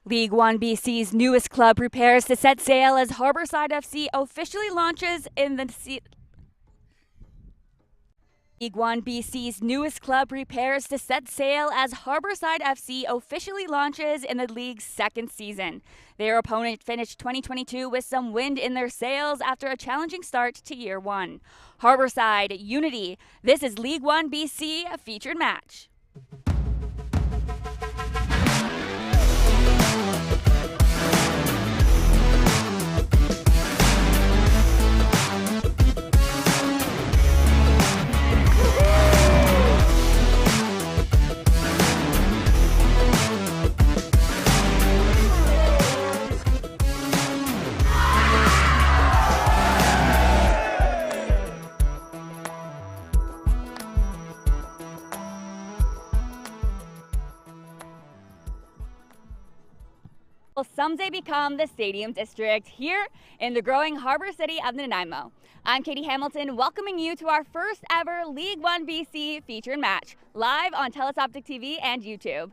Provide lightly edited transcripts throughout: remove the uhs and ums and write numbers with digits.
League One BC's newest club prepares to set sail as Harbourside FC officially launches in the League One BC's newest club prepares to set sail as Harbourside FC officially launches in the league's second season. Their opponent finished 2022 with some wind in their sails after a challenging start to year one. Harbourside Unity. This is League One BC featured match. Will someday become the Stadium District here in the growing harbor city of Nanaimo. I'm Katie Hamilton, welcoming you to our first ever League One BC featured match, live on Telesoptic TV and YouTube.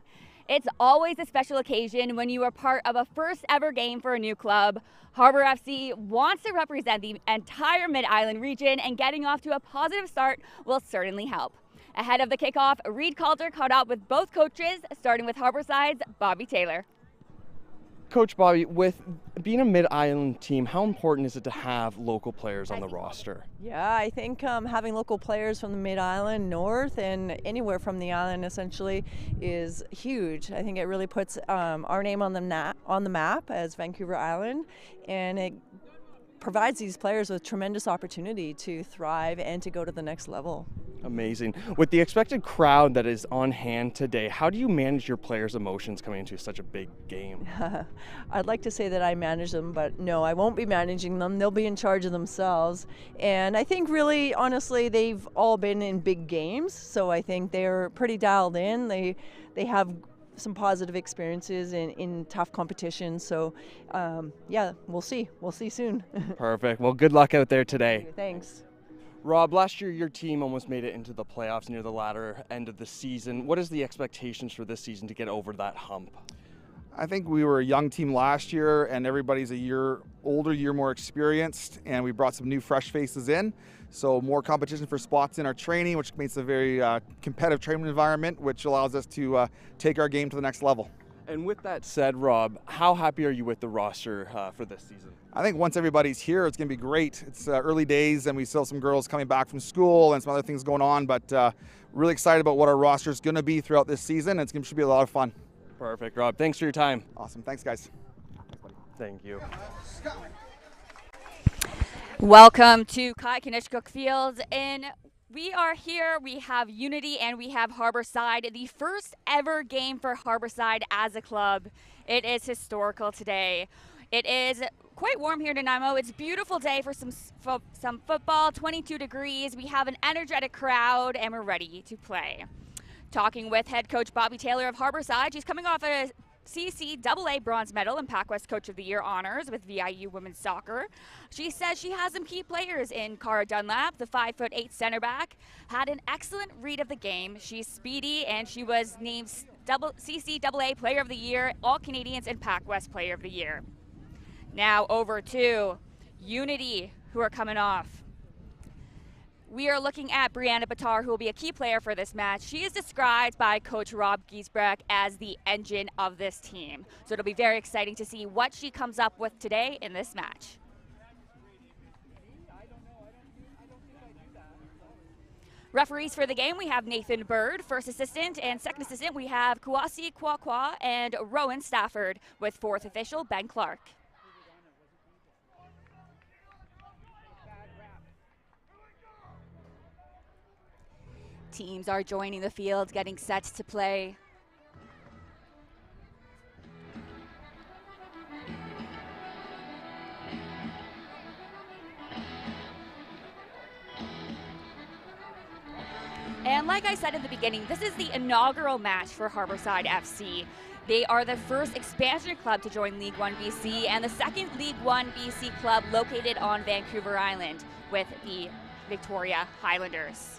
It's always a special occasion when you are part of a first ever game for a new club. Harbour FC wants to represent the entire Mid-Island region, and getting off to a positive start will certainly help. Ahead of the kickoff, Reed Calder caught up with both coaches, starting with Harbourside's Bobby Taylor. Coach Bobby, with being a Mid-Island team, how important is it to have local players on the roster? Yeah, I think having local players from the Mid-Island, North, and anywhere from the island essentially is huge. I think it really puts our name on the map as Vancouver Island, and it provides these players with tremendous opportunity to thrive and to go to the next level. Amazing. With the expected crowd that is on hand today, how do you manage your players' emotions coming into such a big game? I'd like to say that I manage them, but no, I won't be managing them. They'll be in charge of themselves. And I think really, honestly, they've all been in big games, so I think they're pretty dialed in. They have some positive experiences in tough competition. So yeah, we'll see. We'll see soon. Perfect. Well, good luck out there today. Thanks. Rob, last year your team almost made it into the playoffs near the latter end of the season. What is the expectations for this season to get over that hump? I think we were a young team last year, and everybody's a year older, year more experienced, and we brought some new fresh faces in. So more competition for spots in our training, which makes a very competitive training environment, which allows us to take our game to the next level. And with that said, Rob, how happy are you with the roster for this season? I think once everybody's here, it's going to be great. It's early days, and we still have some girls coming back from school and some other things going on, but really excited about what our roster is going to be throughout this season. It should be a lot of fun. Perfect, Rob. Thanks for your time. Awesome. Thanks, guys. Thank you. Welcome to Kai-Kanishkuk Field, and we are here. We have Unity and we have Harbourside, the first ever game for Harbourside as a club. It is historical today. It is quite warm here in Nanaimo. It's a beautiful day for some football, 22 degrees. We have an energetic crowd and we're ready to play. Talking with head coach Bobby Taylor of Harbourside. She's coming off a CCAA bronze medal and Pac West Coach of the Year honors with VIU women's soccer. She says she has some key players in Cara Dunlap, the 5'8" center back, had an excellent read of the game. She's speedy and she was named CCAA Player of the Year, All Canadians, and Pac West Player of the Year. Now over to Unity, who are coming off. We are looking at Brianna Batar, who will be a key player for this match. She is described by Coach Rob Giesbrecht as the engine of this team. So it'll be very exciting to see what she comes up with today in this match. Referees for the game, we have Nathan Bird, first assistant, and second assistant we have Kouassi Kwakwa and Rowan Stafford, with fourth official Ben Clark. Teams are joining the field, getting set to play. And like I said in the beginning, this is the inaugural match for Harbourside FC. They are the first expansion club to join League One BC and the second League One BC club located on Vancouver Island with the Victoria Highlanders.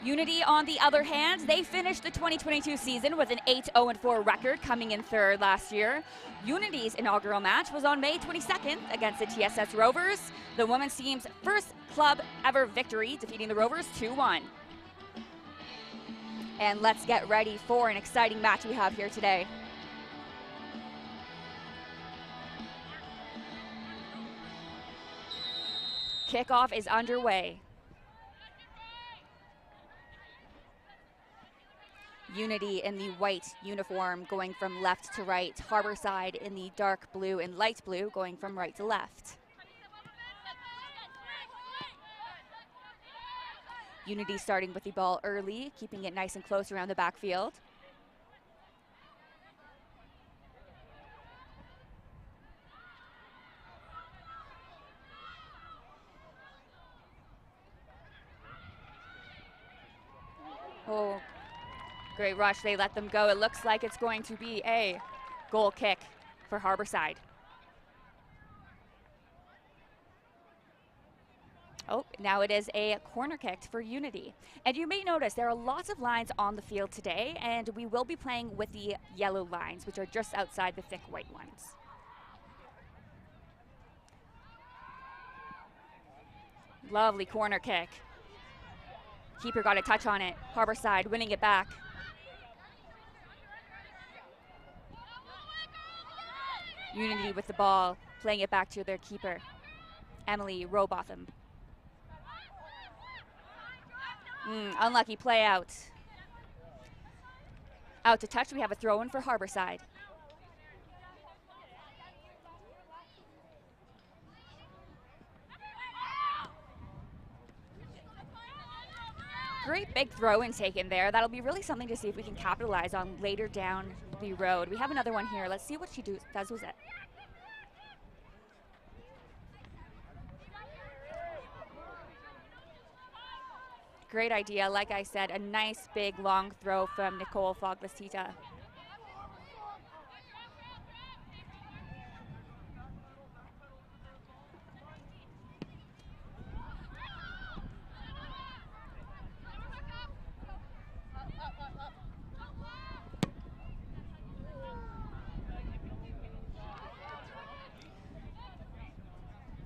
Unity, on the other hand, they finished the 2022 season with an 8-0-4 record, coming in third last year. Unity's inaugural match was on May 22nd against the TSS Rovers, the women's team's first club ever victory, defeating the Rovers 2-1. And let's get ready for an exciting match we have here today. Kickoff is underway. Unity in the white uniform going from left to right. Harbourside in the dark blue and light blue going from right to left. Unity starting with the ball early, keeping it nice and close around the backfield. Oh, great rush. They let them go. It looks like it's going to be a goal kick for Harbourside. Oh, now it is a corner kick for Unity. And you may notice there are lots of lines on the field today, and we will be playing with the yellow lines, which are just outside the thick white ones. Lovely corner kick. Keeper got a touch on it. Harbourside winning it back. Unity with the ball, playing it back to their keeper, Emily Robotham. Unlucky play out. Out to touch, we have a throw in for Harbourside. Great big throw in taken there. That'll be really something to see if we can capitalize on later down the road. We have another one here. Let's see what she does with it. Great idea. Like I said, a nice big long throw from Nicole Foglastita.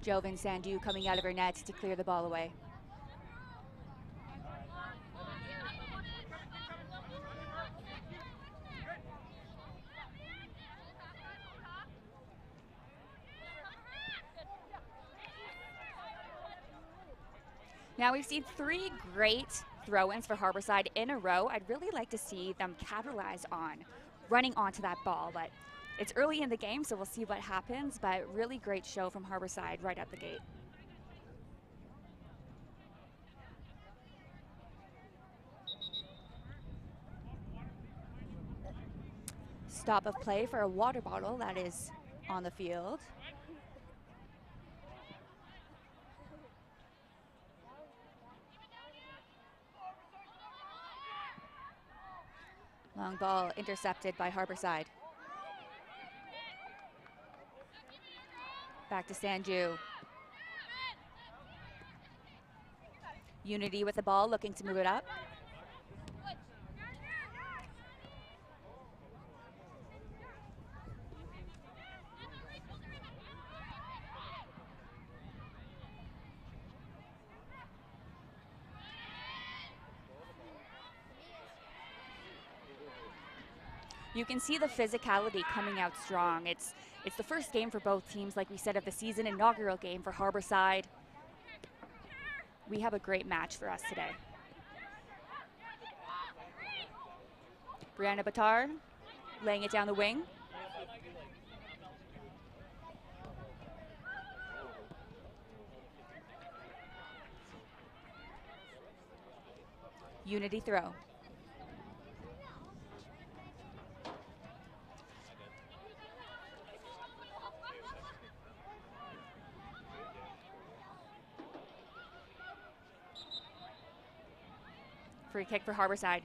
Jovan Sandu coming out of her net to clear the ball away. Now we've seen 3 great throw-ins for Harbourside in a row. I'd really like to see them capitalize on running onto that ball, but it's early in the game, so we'll see what happens, but really great show from Harbourside right out the gate. Stop of play for a water bottle that is on the field. Long ball intercepted by Harbourside. Back to Sanju. Unity with the ball, looking to move it up. You can see the physicality coming out strong. It's the first game for both teams, like we said, of the season, inaugural game for Harbourside. We have a great match for us today. Brianna Batard laying it down the wing. Unity throw. Free kick for Harbourside.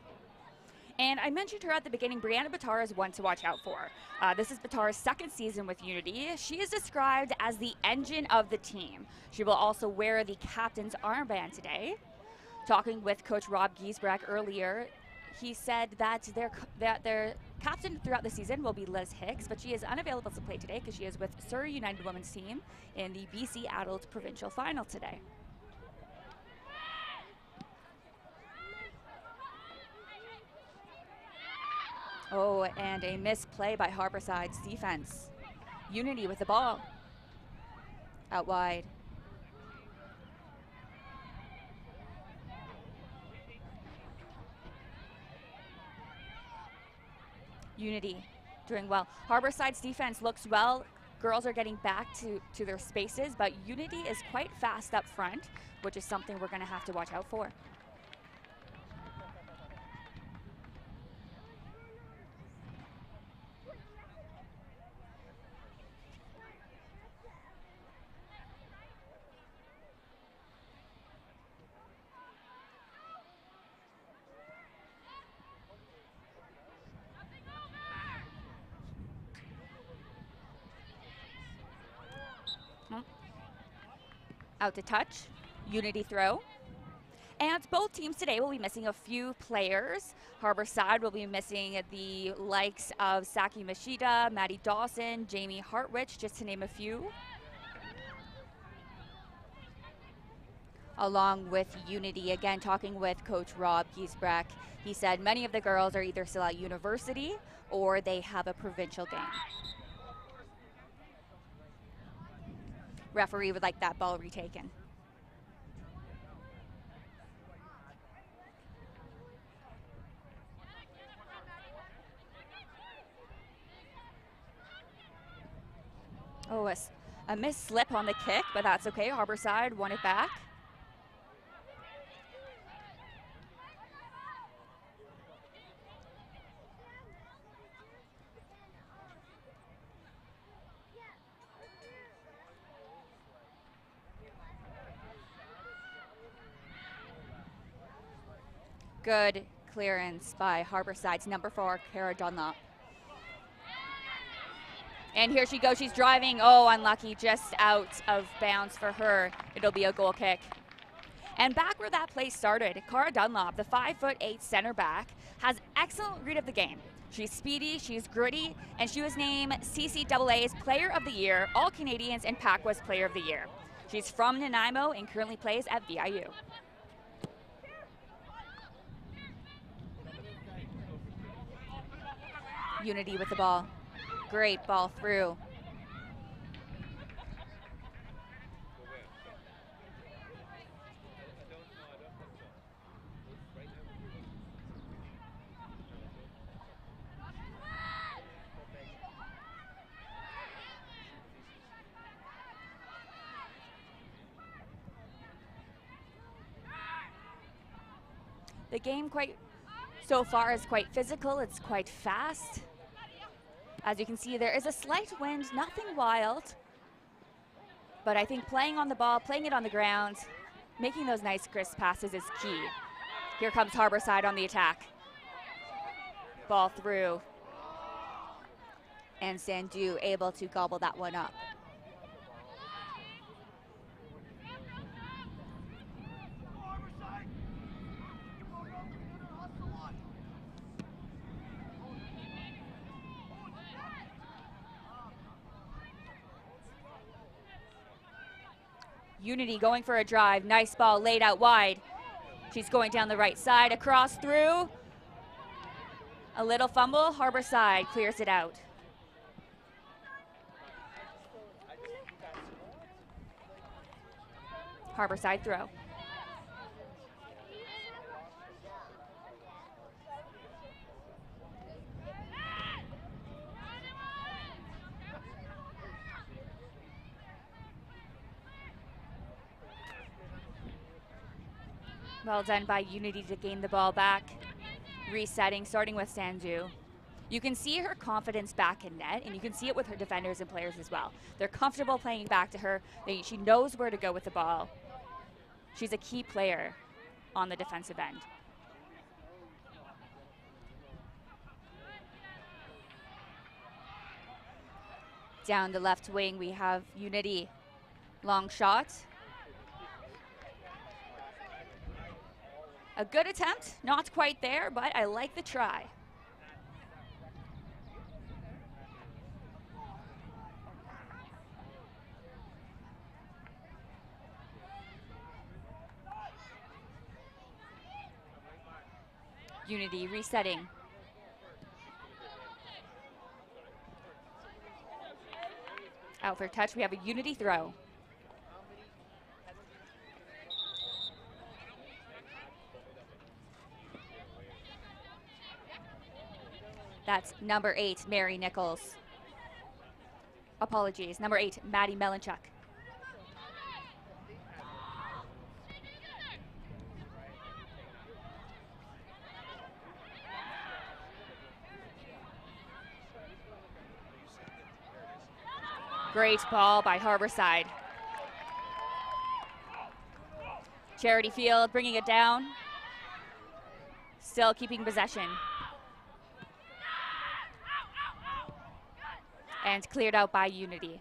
And I mentioned her at the beginning. Brianna Batard is one to watch out for. This is Batard's second season with Unity. She is described as the engine of the team. She will also wear the captain's armband today. Talking with Coach Rob Giesbrecht earlier, he said that their captain throughout the season will be Liz Hicks, but she is unavailable to play today because she is with Surrey United Women's team in the BC Adult Provincial Final today. Oh, and a misplay by Harbourside's defense. Unity with the ball. Out wide. Unity doing well. Harbourside's defense looks well. Girls are getting back to their spaces, but Unity is quite fast up front, which is something we're going to have to watch out for. Out to touch, Unity throw. And both teams today will be missing a few players. Harbourside will be missing the likes of Saki Mashida, Maddie Dawson, Jamie Hartwich, just to name a few. Along with Unity, again talking with Coach Rob Giesbrecht, he said many of the girls are either still at university or they have a provincial game. Referee would like that ball retaken. Oh, a missed slip on the kick, but that's okay. Harbourside won it back. Good clearance by Harbourside's number 4, Cara Dunlop. And here she goes, she's driving. Oh, unlucky, just out of bounds for her. It'll be a goal kick. And back where that play started, Cara Dunlop, the 5'8" center back, has excellent read of the game. She's speedy, she's gritty, and she was named CCAA's Player of the Year, All Canadians, and PACWA's Player of the Year. She's from Nanaimo and currently plays at VIU. Unity with the ball. Great ball through. The game so far is quite physical, it's quite fast. As you can see, there is a slight wind, nothing wild. But I think playing on the ball, playing it on the ground, making those nice crisp passes is key. Here comes Harbourside on the attack. Ball through. And Sandu able to gobble that one up. Unity going for a drive. Nice ball laid out wide. She's going down the right side, across through. A little fumble. Harbourside clears it out. Harbourside throw. Well done by Unity to gain the ball back. Resetting, starting with Sandu. You can see her confidence back in net, and you can see it with her defenders and players as well. They're comfortable playing back to her. She knows where to go with the ball. She's a key player on the defensive end. Down the left wing, we have Unity. Long shot. A good attempt, not quite there, but I like the try. Unity resetting. Out for touch, we have a Unity throw. That's number 8, Mary Nichols. Apologies, number 8, Maddie Melanchuk. Great ball by Harbourside. Charity Field bringing it down. Still keeping possession. And cleared out by Unity.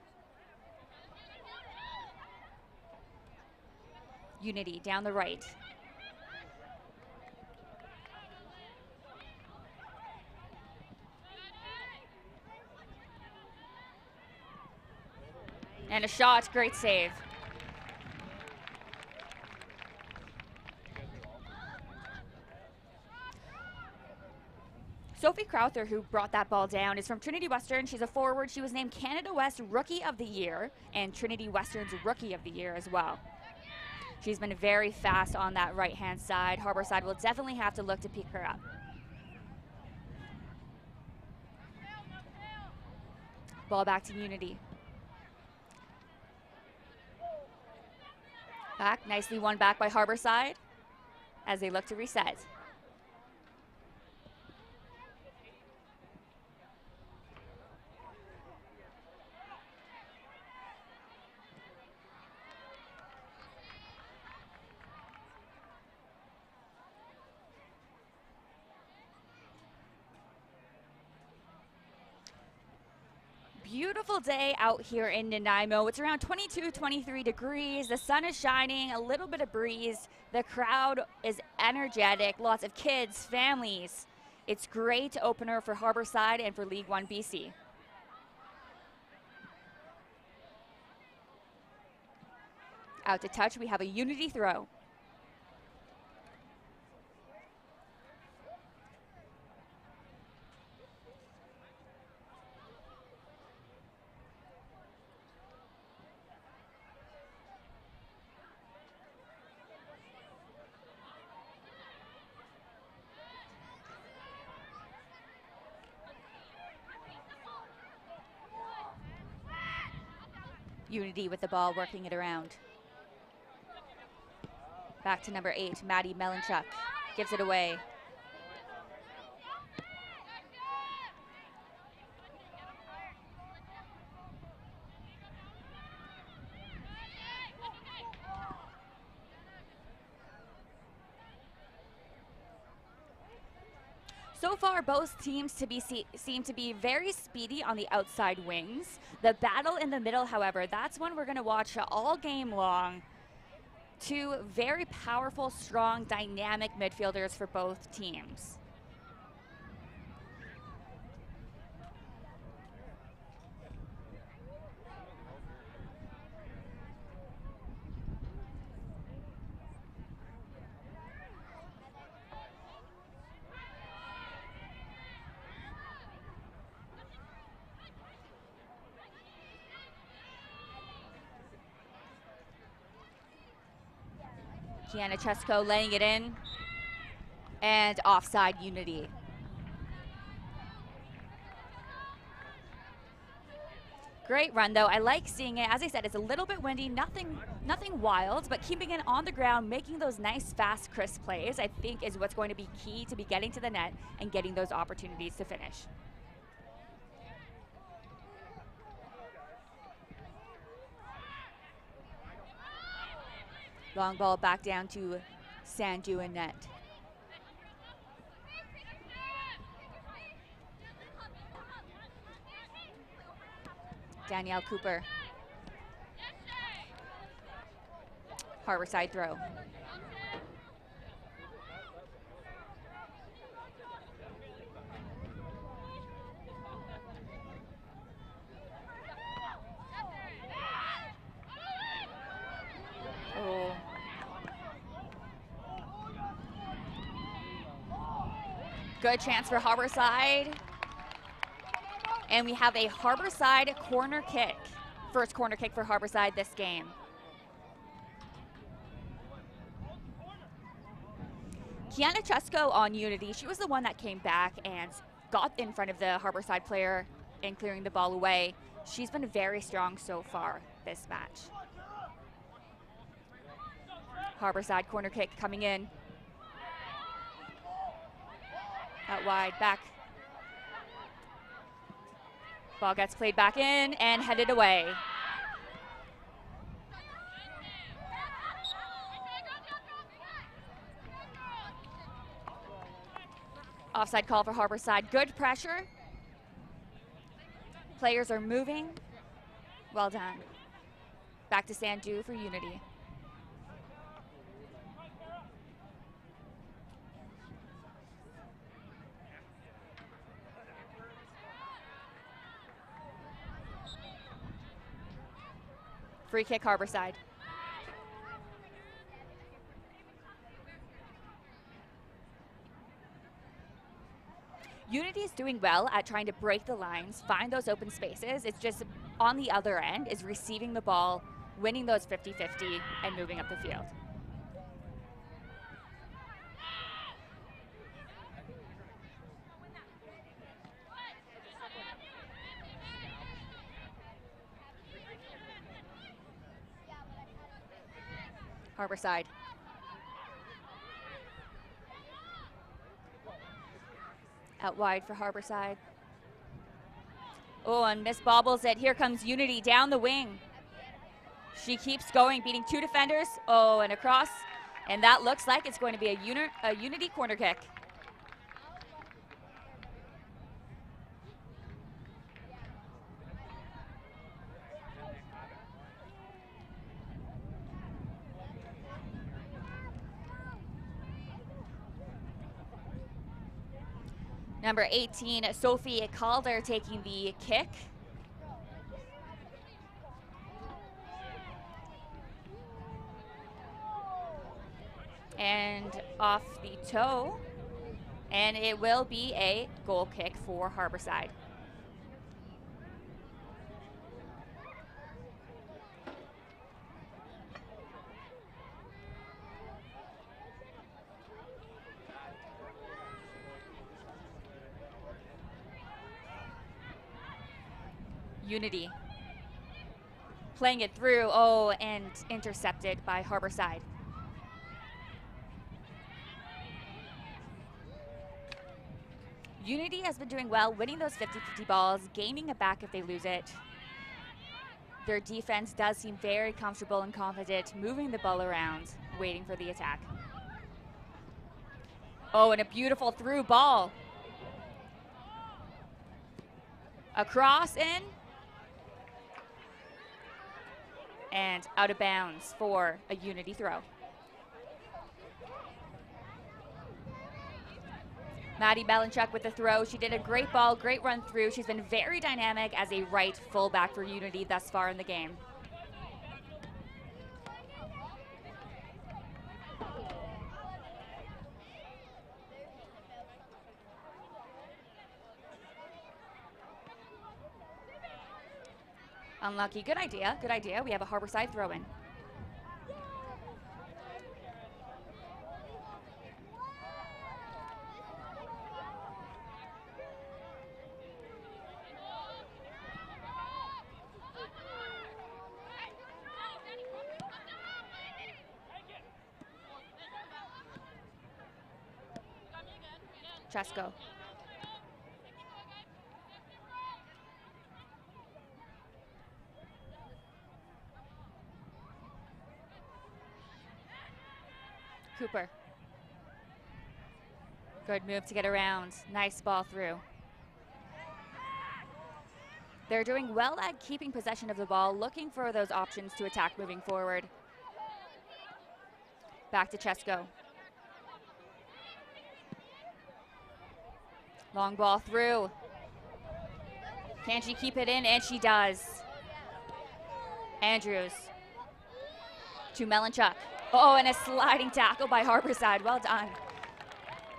Unity down the right. And a shot, great save. Sophie Crowther, who brought that ball down, is from Trinity Western. She's a forward. She was named Canada West Rookie of the Year and Trinity Western's Rookie of the Year as well. She's been very fast on that right-hand side. Harbourside will definitely have to look to pick her up. Ball back to Unity. Back, nicely won back by Harbourside as they look to reset. Beautiful day out here in Nanaimo. It's around 22, 23 degrees. The sun is shining, a little bit of breeze. The crowd is energetic, lots of kids, families. It's great opener for Harbourside and for League One BC. Out to touch, we have a Unity throw. Unity with the ball, working it around. Back to number 8, Maddie Melanchuk. Gives it away. So far, both teams seem to be very speedy on the outside wings. The battle in the middle, however, that's one we're going to watch all game long. Two very powerful, strong, dynamic midfielders for both teams. Kiana Chesko laying it in, and offside Unity. Great run though, I like seeing it. As I said, it's a little bit windy, nothing wild, but keeping it on the ground, making those nice, fast, crisp plays, I think is what's going to be key to be getting to the net and getting those opportunities to finish. Long ball back down to Sandu and net. Danielle Cooper. Harbourside throw. Good chance for Harbourside. And we have a Harbourside corner kick. First corner kick for Harbourside this game. Kiana Chesko on Unity. She was the one that came back and got in front of the Harbourside player in clearing the ball away. She's been very strong so far this match. Harbourside corner kick coming in. Out wide, back. Ball gets played back in and headed away. Offside call for Harbourside. Good pressure. Players are moving. Well done. Back to Sandu for Unity. Free kick Harbourside. Unity is doing well at trying to break the lines, find those open spaces. It's just on the other end is receiving the ball, winning those 50-50, and moving up the field. Harbourside. Out wide for Harbourside. Oh, and Miss bobbles it. Here comes Unity down the wing. She keeps going, beating two defenders. Oh, and across. And that looks like it's going to be a Unity corner kick. Number 18, Sophie Calder taking the kick. And off the toe. And it will be a goal kick for Harbourside. Unity playing it through, oh, and intercepted by Harbourside. Unity has been doing well, winning those 50-50 balls, gaining it back if they lose it. Their defense does seem very comfortable and confident, moving the ball around, waiting for the attack. Oh, and a beautiful through ball. Across in. And out of bounds for a Unity throw. Maddie Melanchuk with the throw. She did a great ball, great run through. She's been very dynamic as a right fullback for Unity thus far in the game. Unlucky. Good idea. Good idea. We have a Harbourside throw-in. Chesko. Cooper. Good move to get around. Nice ball through. They're doing well at keeping possession of the ball, looking for those options to attack moving forward. Back to Chesko. Long ball through. Can she keep it in? And she does. Andrews to Melanchuk. Oh, and a sliding tackle by Harbourside. Well done.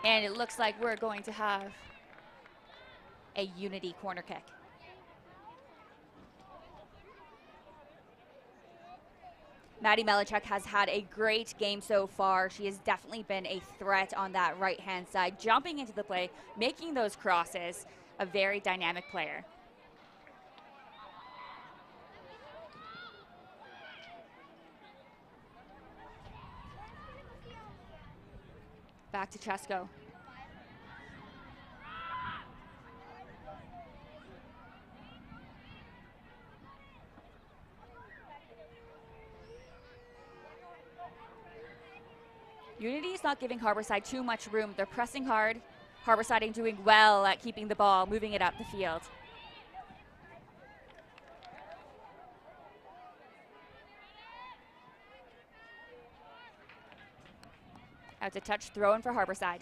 And it looks like we're going to have a Unity corner kick. Maddie Melichuk has had a great game so far. She has definitely been a threat on that right-hand side, jumping into the play, making those crosses, a very dynamic player. Back to Chesko. Unity is not giving Harbourside too much room. They're pressing hard. Harbourside doing well at keeping the ball, moving it up the field. Out to touch, throw in for Harbourside.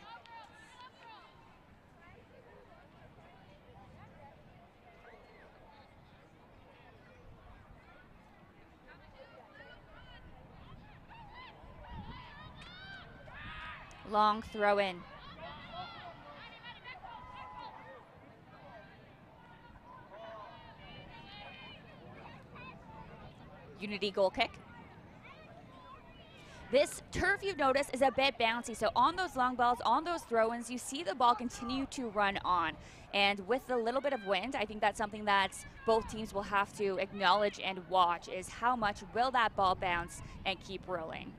Long throw in. Unity goal kick. This turf, you've noticed, is a bit bouncy, so on those long balls, on those throw-ins, you see the ball continue to run on. And with a little bit of wind, I think that's something that both teams will have to acknowledge and watch, is how much will that ball bounce and keep rolling.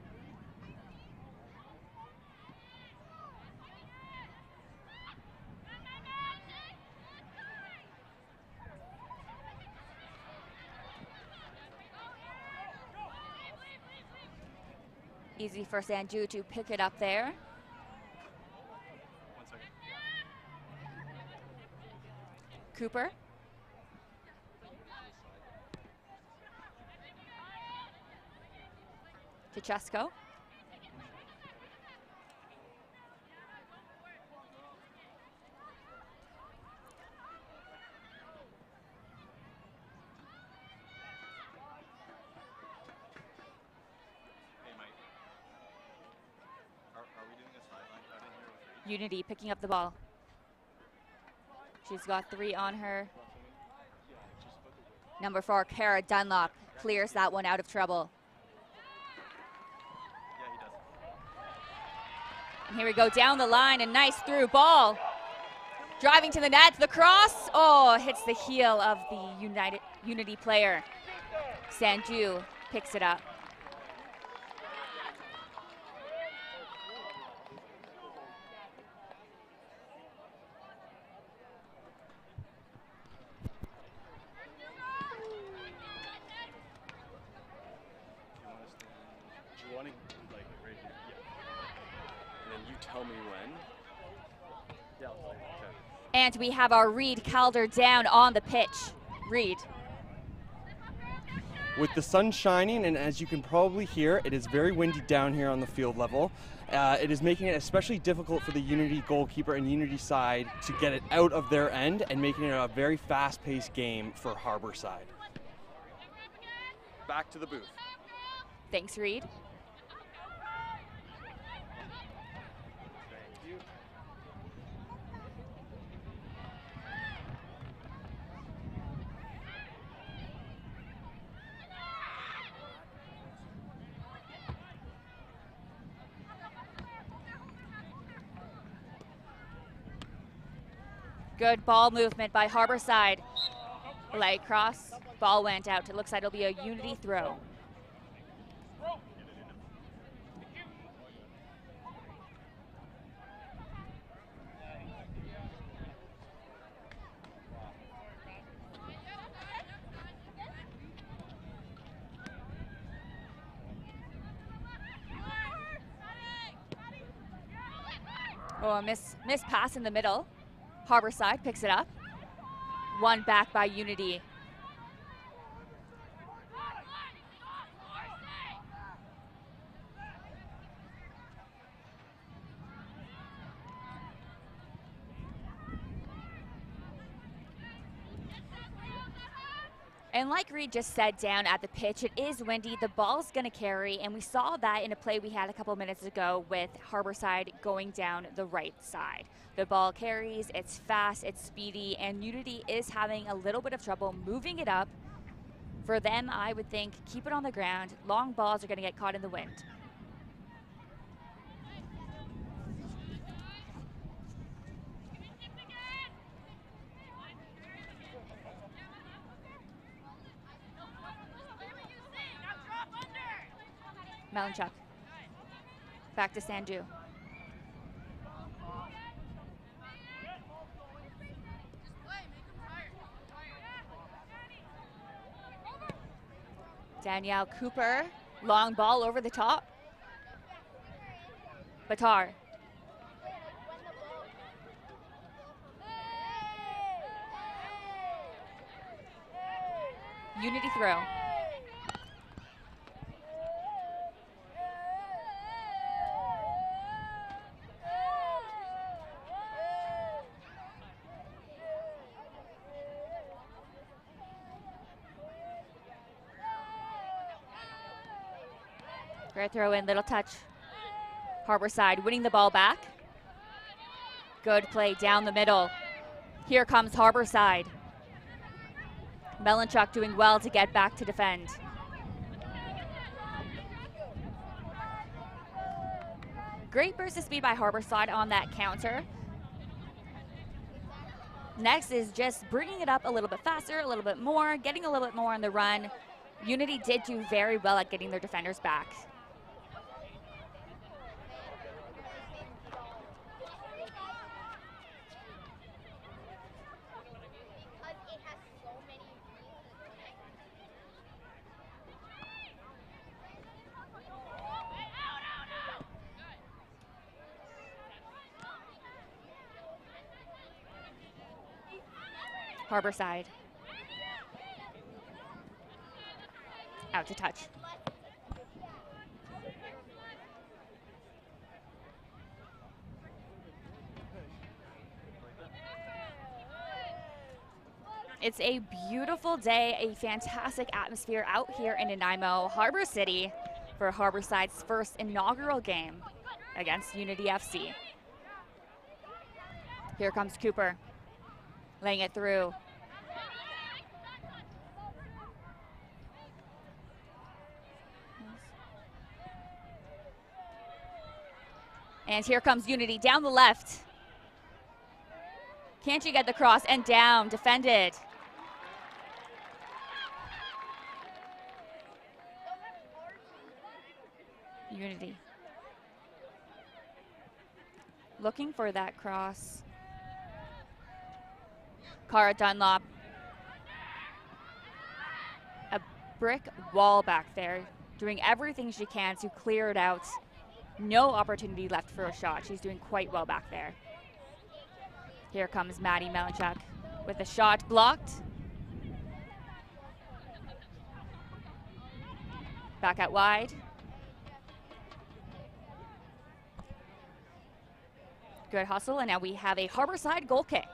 Easy for Sanju to pick it up there. Cooper. To Chesko. Unity picking up the ball. She's got 3 on her. Number 4, Kara Dunlop, clears that one out of trouble. And here we go down the line, a nice through ball. Driving to the net, the cross. Oh, hits the heel of the Unity player. Sanju picks it up. Tell me when. Yeah, okay. And we have our Reed Calder down on the pitch. Reed. With the sun shining, and as you can probably hear, it is very windy down here on the field level. It is making it especially difficult for the Unity goalkeeper and Unity side to get it out of their end and making it a very fast-paced game for Harbourside. Back to the booth. Thanks, Reed. Good ball movement by Harbourside. Light cross, ball went out. It looks like it'll be a Unity throw. Oh, a miss pass in the middle. Harbourside picks it up. One back by Unity. And like Reed just said down at the pitch, it is windy, the ball's going to carry, and we saw that in a play we had a couple minutes ago with Harbourside going down the right side. The ball carries, it's fast, it's speedy, and Unity is having a little bit of trouble moving it up. For them, I would think, keep it on the ground. Long balls are going to get caught in the wind. Malinchuk. Back to Sandu. Danielle Cooper, long ball over the top. Batar. Unity throw. Great throw in, little touch. Harbourside winning the ball back. Good play down the middle. Here comes Harbourside. Melanchuk doing well to get back to defend. Great burst of speed by Harbourside on that counter. Next is just bringing it up a little bit faster, a little bit more, getting a little bit more on the run. Unity did do very well at getting their defenders back. Harbourside. Out to touch. It's a beautiful day, a fantastic atmosphere out here in Nanaimo, Harbor City, for Harbourside's first inaugural game against Unity FC. Here comes Cooper, laying it through. And here comes Unity down the left. Can't you get the cross and down, defended. Unity. Looking for that cross. Cara Dunlop. A brick wall back there, doing everything she can to clear it out. No opportunity left for a shot. She's doing quite well back there. Here comes Maddie Melanchuk with a shot blocked. Back out wide. Good hustle, and now we have a Harbourside goal kick.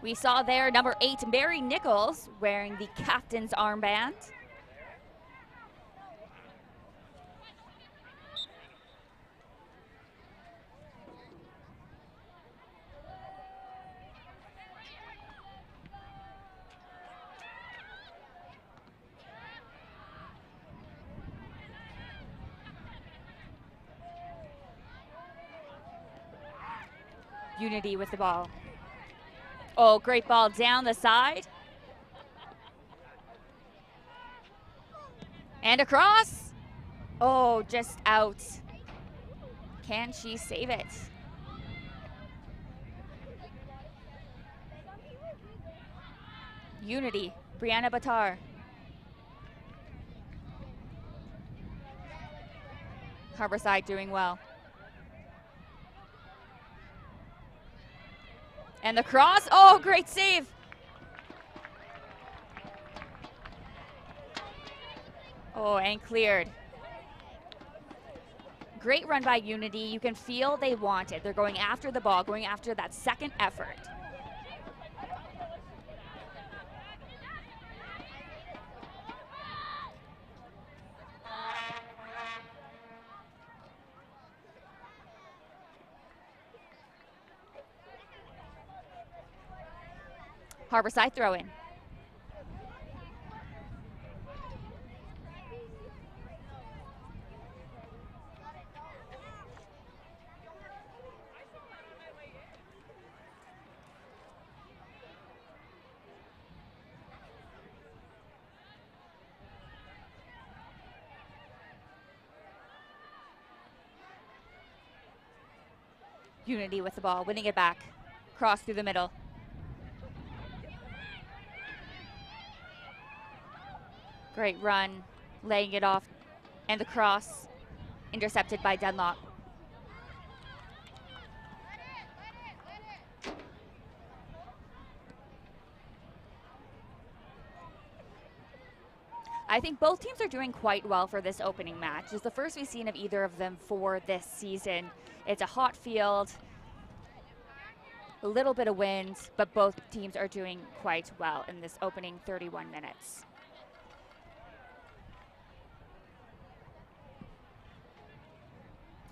We saw there number 8, Mary Nichols, wearing the captain's armband. Unity with the ball. Oh, great ball down the side. And across. Oh, just out. Can she save it? Unity, Brianna Batar. Harbourside doing well. And the cross, oh, great save. Oh, and cleared. Great run by Unity. You can feel they want it. They're going after the ball, going after that second effort. Harbourside throw in. Unity with the ball, winning it back. Cross through the middle. Great run, laying it off. And the cross, intercepted by Dunlop. I think both teams are doing quite well for this opening match. It's the first we've seen of either of them for this season. It's a hot field, a little bit of wind, but both teams are doing quite well in this opening 31 minutes.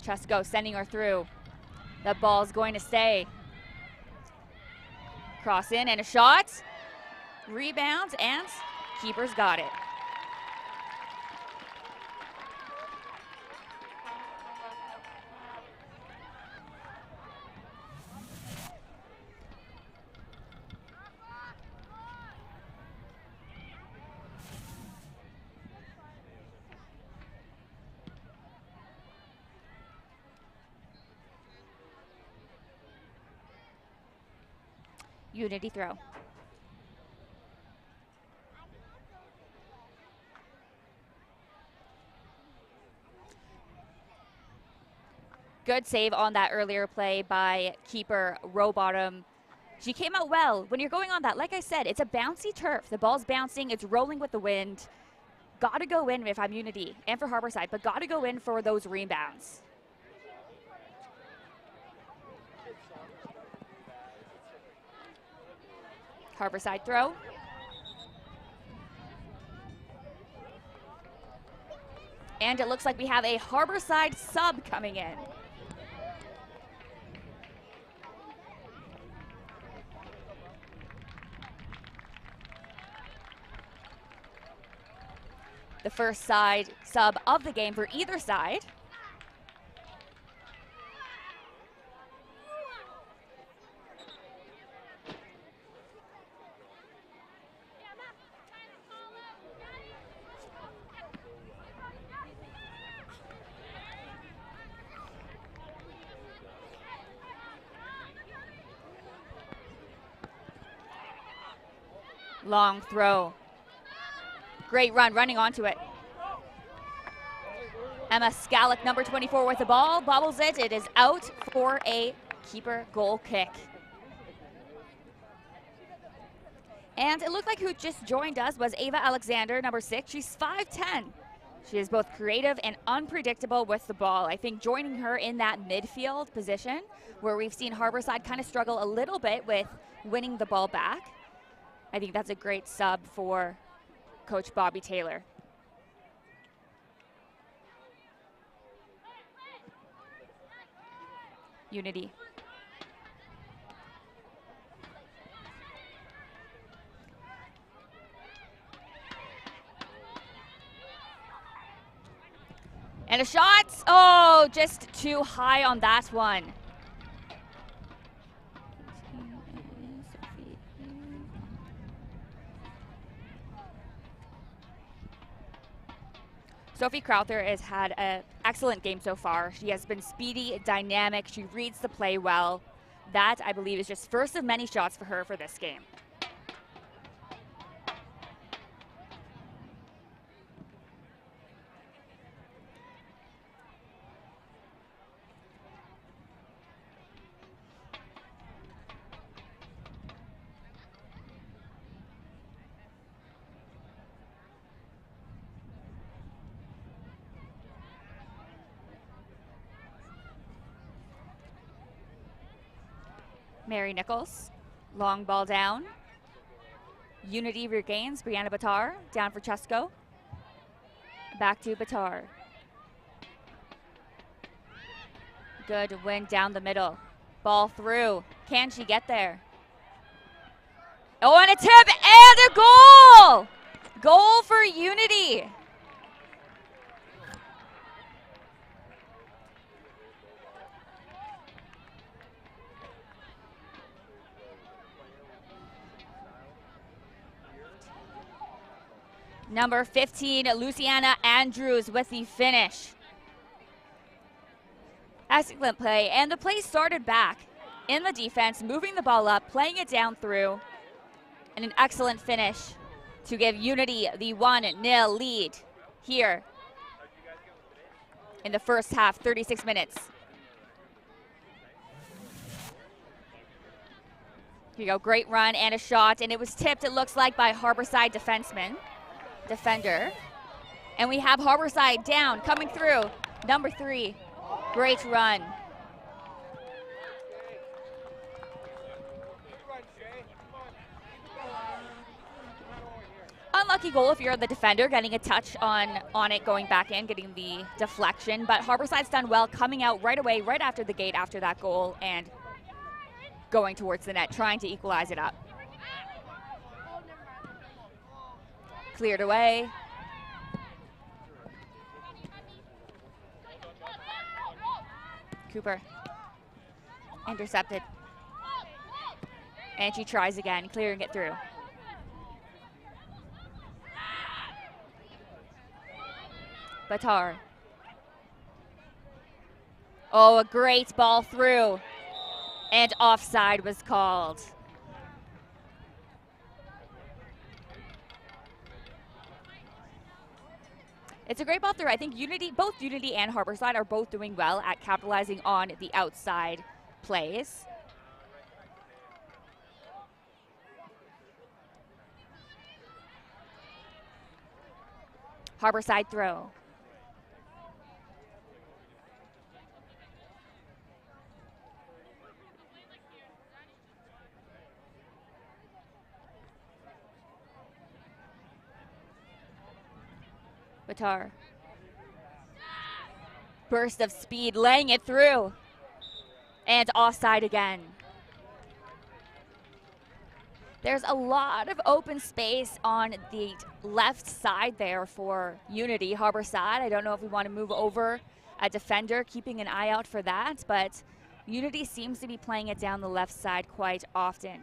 Chesko sending her through. The ball's going to stay. Cross in and a shot. Rebound and keeper's got it. Unity throw. Good save on that earlier play by keeper Rowbottom. She came out well. When you're going on that, like I said, it's a bouncy turf. The ball's bouncing, it's rolling with the wind. Gotta go in if I'm Unity and for Harbourside, but gotta go in for those rebounds. Harbourside throw. And it looks like we have a Harbourside sub coming in. The first side sub of the game for either side. Long throw. Great run, running onto it. Emma Scallick, number 24 with the ball, bobbles it. It is out for a keeper goal kick. And it looked like who just joined us was Ava Alexander, number 6. She's 5'10". She is both creative and unpredictable with the ball. I think joining her in that midfield position where we've seen Harbourside kind of struggle a little bit with winning the ball back, I think that's a great sub for Coach Bobby Taylor. Unity. And a shot. Oh, just too high on that one. Sophie Crowther has had an excellent game so far. She has been speedy, dynamic. She reads the play well. That, I believe, is just first of many shots for her for this game. Mary Nichols, long ball down. Unity regains, Brianna Batar, down for Chesko. Back to Batar. Good win down the middle. Ball through. Can she get there? Oh, and a tip and a goal! Goal for Unity. Number 15, Luciana Andrews with the finish. Excellent play, and the play started back in the defense, moving the ball up, playing it down through, and an excellent finish to give Unity the 1-0 lead here in the first half, 36 minutes. Here you go, great run and a shot, and it was tipped, it looks like, by Harbourside defender. And we have Harbourside down, coming through, number 3. Great run. Unlucky goal if you're the defender, getting a touch on it, going back in, getting the deflection. But Harbourside's done well, coming out right away, right after the gate after that goal, and going towards the net, trying to equalize it up. Cleared away. Cooper. Intercepted. And she tries again, clearing it through. Batar. Oh, a great ball through. And offside was called. It's a great ball through. I think both Unity and Harbourside are both doing well at capitalizing on the outside plays. Harbourside throw. Batar. Burst of speed, laying it through. And offside again. There's a lot of open space on the left side there for Unity. Harbourside, I don't know if we want to move over a defender, keeping an eye out for that, but Unity seems to be playing it down the left side quite often.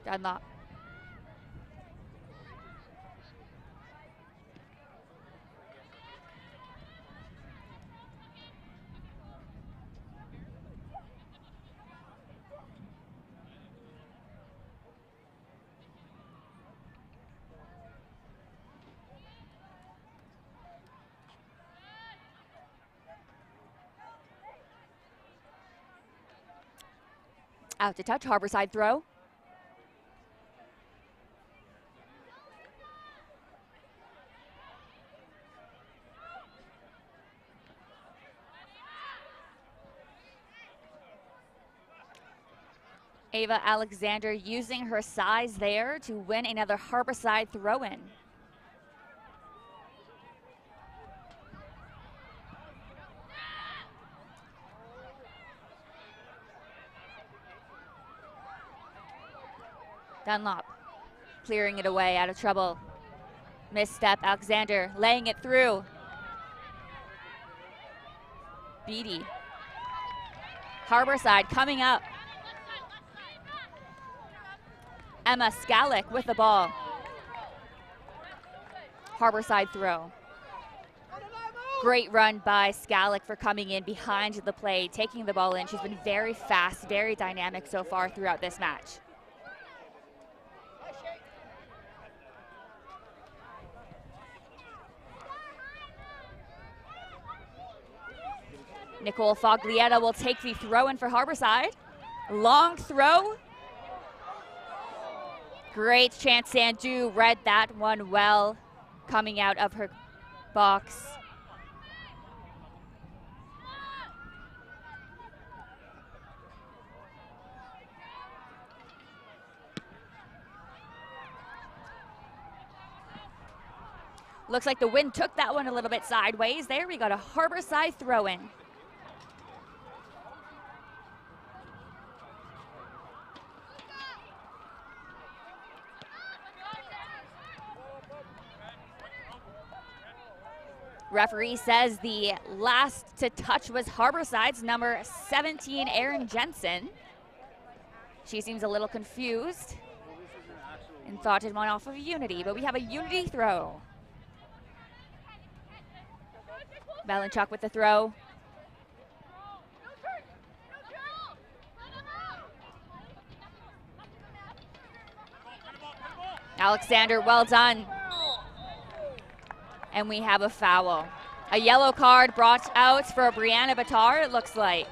Dunlop. Out to touch, Harbourside throw. Ava Alexander using her size there to win another Harbourside throw-in. Dunlop clearing it away, out of trouble. Misstep, Alexander laying it through. Beatty. Harbourside coming up. Emma Skalick with the ball. Harbourside throw. Great run by Skalick for coming in behind the play, taking the ball in. She's been very fast, very dynamic so far throughout this match. Nicole Foglietta will take the throw in for Harbourside. Long throw. Great chance. Sandu read that one well coming out of her box. Looks like the wind took that one a little bit sideways there. We got a Harbourside throw-in. Referee says the last to touch was Harbourside's number 17, Erin Jensen. She seems a little confused and thought it went off of Unity, but we have a Unity throw. Malinchuk with the throw. Alexander, well done. And we have a foul. A yellow card brought out for Brianna Batar, it looks like.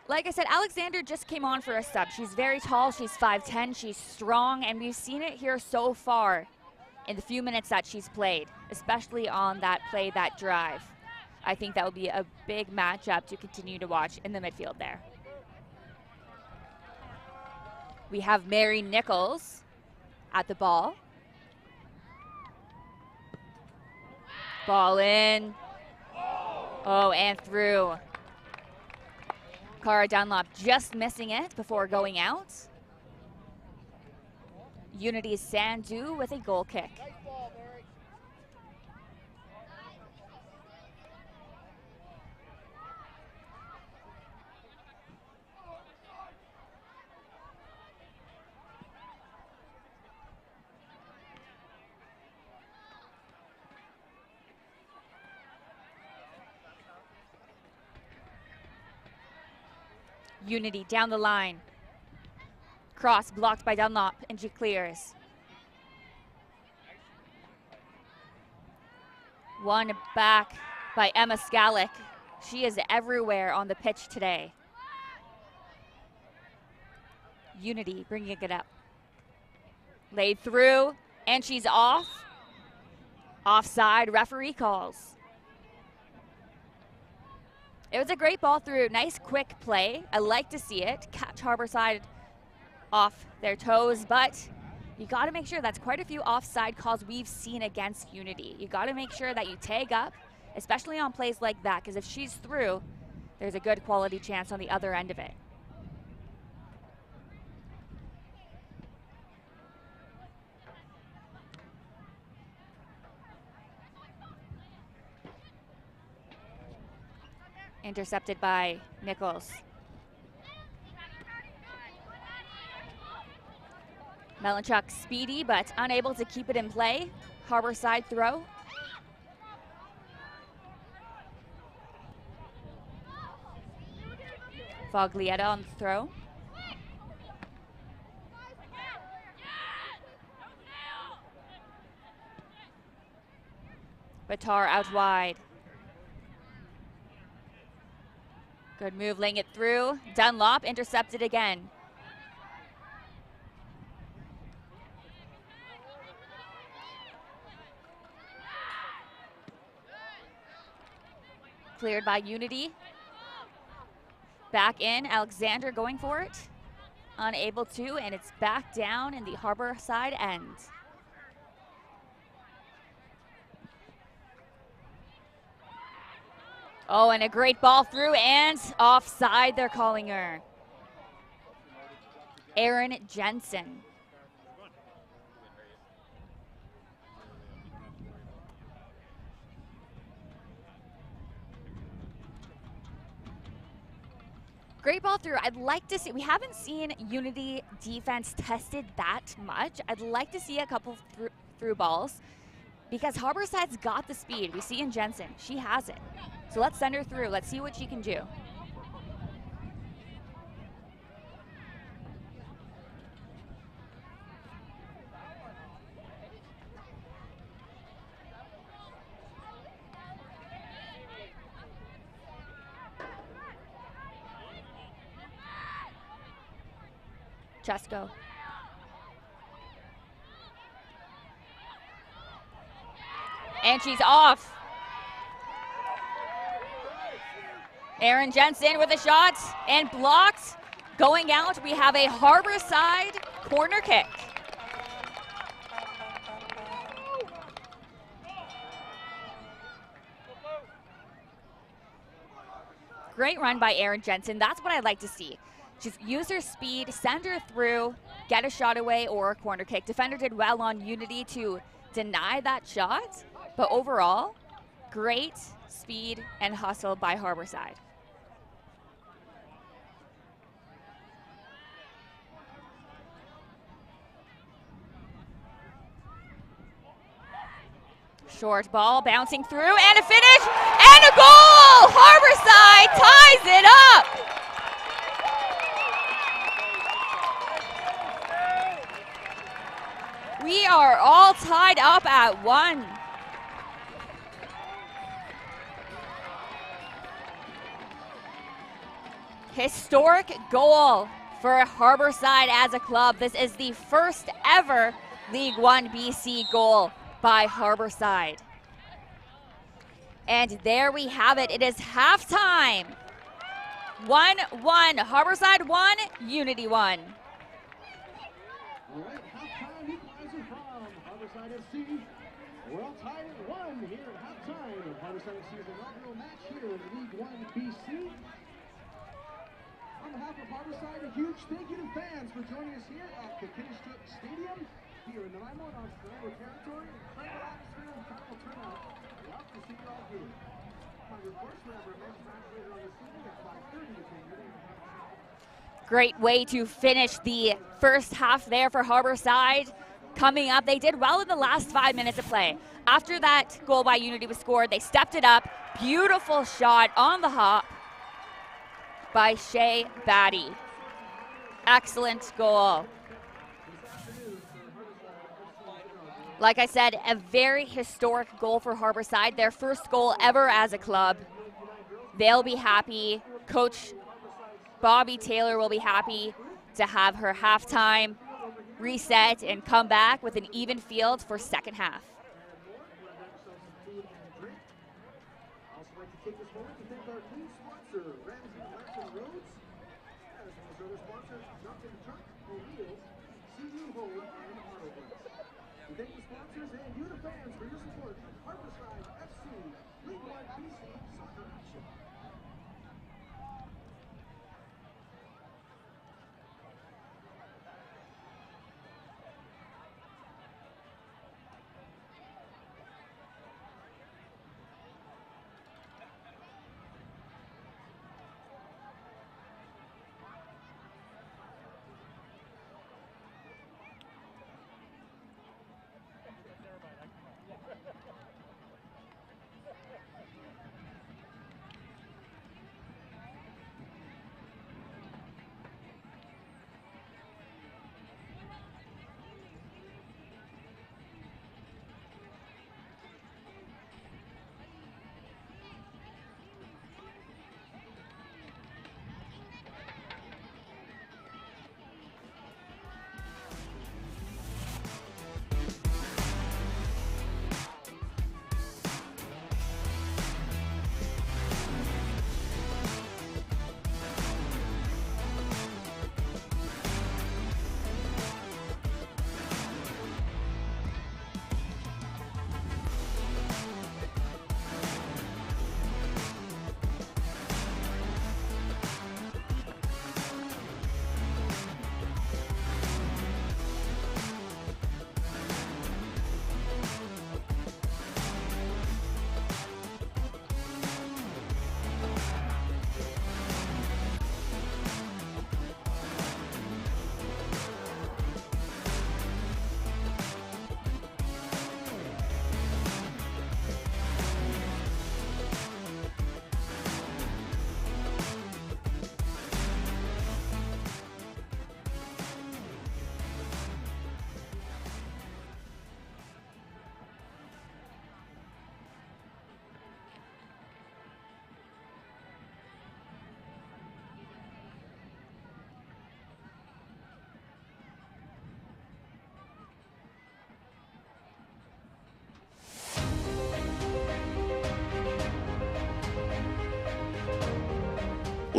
Like I said, Alexander just came on for a sub. She's very tall, she's 5'10", she's strong, and we've seen it here so far in the few minutes that she's played, especially on that play, that drive. I think that will be a big matchup to continue to watch in the midfield there. We have Mary Nichols at the ball. Ball in. Oh, and through. Cara Dunlop just missing it before going out. Unity's Sandu with a goal kick. Unity down the line. Cross blocked by Dunlop, and she clears. One back by Emma Skalick. She is everywhere on the pitch today. Unity bringing it up. Laid through, and she's off. Offside, referee calls. It was a great ball through, nice quick play. I like to see it. Catch Harbourside off their toes, but you got to make sure that's quite a few offside calls we've seen against Unity. You got to make sure that you tag up, especially on plays like that, because if she's through, there's a good quality chance on the other end of it. Intercepted by Nichols. Malinchuk speedy, but unable to keep it in play. Harbourside throw. Foglietta on the throw. Batar out wide. Good move, laying it through. Dunlop intercepted again. Cleared by Unity. Back in, Alexander going for it. Unable to, and it's back down in the Harbourside end. Oh, and a great ball through and offside, they're calling her. Erin Jensen. Great ball through. I'd like to see, we haven't seen Unity defense tested that much. I'd like to see a couple through balls because Harbourside's got the speed. We see in Jensen, she has it. So let's send her through. Let's see what she can do. Chesko. And she's off. Erin Jensen with a shot and blocked. Going out, we have a Harbourside corner kick. Great run by Erin Jensen. That's what I like to see. Just use her speed, send her through, get a shot away or a corner kick. Defender did well on Unity to deny that shot, but overall, great speed and hustle by Harbourside. Short ball bouncing through and a finish and a goal! Harbourside ties it up. We are all tied up at 1. Historic goal for Harbourside as a club. This is the first ever League One BC goal by Harbourside. And there we have it. It is halftime. 1-1. Harbourside 1, Unity 1. All right, halftime equalizer from Harbourside FC. We're all tied at 1 here at halftime of Harbourside FC's inaugural match here in League One BC. On behalf of Harbourside, a huge thank you to fans for joining us here at the Kineshuk Stadium here in Nanaimo and on Nanaimo territory. Incredible atmosphere and incredible turnout. Love to see you all here. Of course, we have our men's match later on this evening at 5:30 between Unity and Harbourside. Great way to finish the first half there for Harbourside. Coming up, they did well in the last 5 minutes of play. After that goal by Unity was scored, they stepped it up. Beautiful shot on the hop by Shea Batty. Excellent goal. Like I said, a very historic goal for Harbourside, their first goal ever as a club. They'll be happy. Coach Bobby Taylor will be happy to have her halftime reset and come back with an even field for second half. Also like to take this moment to thank our team sponsor, Ramsey Electric Roads, as well as other sponsors, Duncan Truck, O'Neill's, CU Home, and Autobus. We thank the sponsors and you, the fans, for your support of Harbourside FC, League One BC Soccer Action.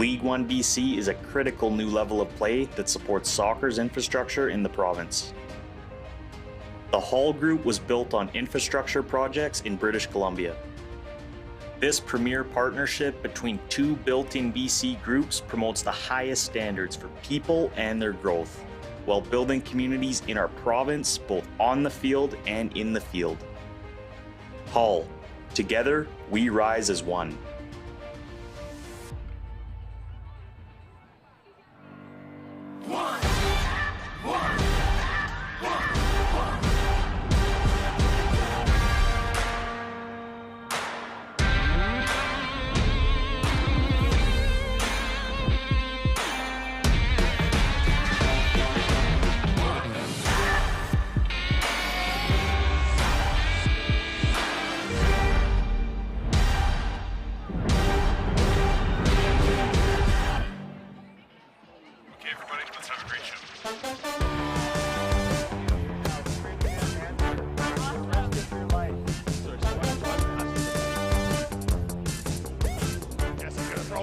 League One BC is a critical new level of play that supports soccer's infrastructure in the province. The Hall Group was built on infrastructure projects in British Columbia. This premier partnership between two built-in BC groups promotes the highest standards for people and their growth, while building communities in our province both on the field and in the field. Hall, together we rise as one.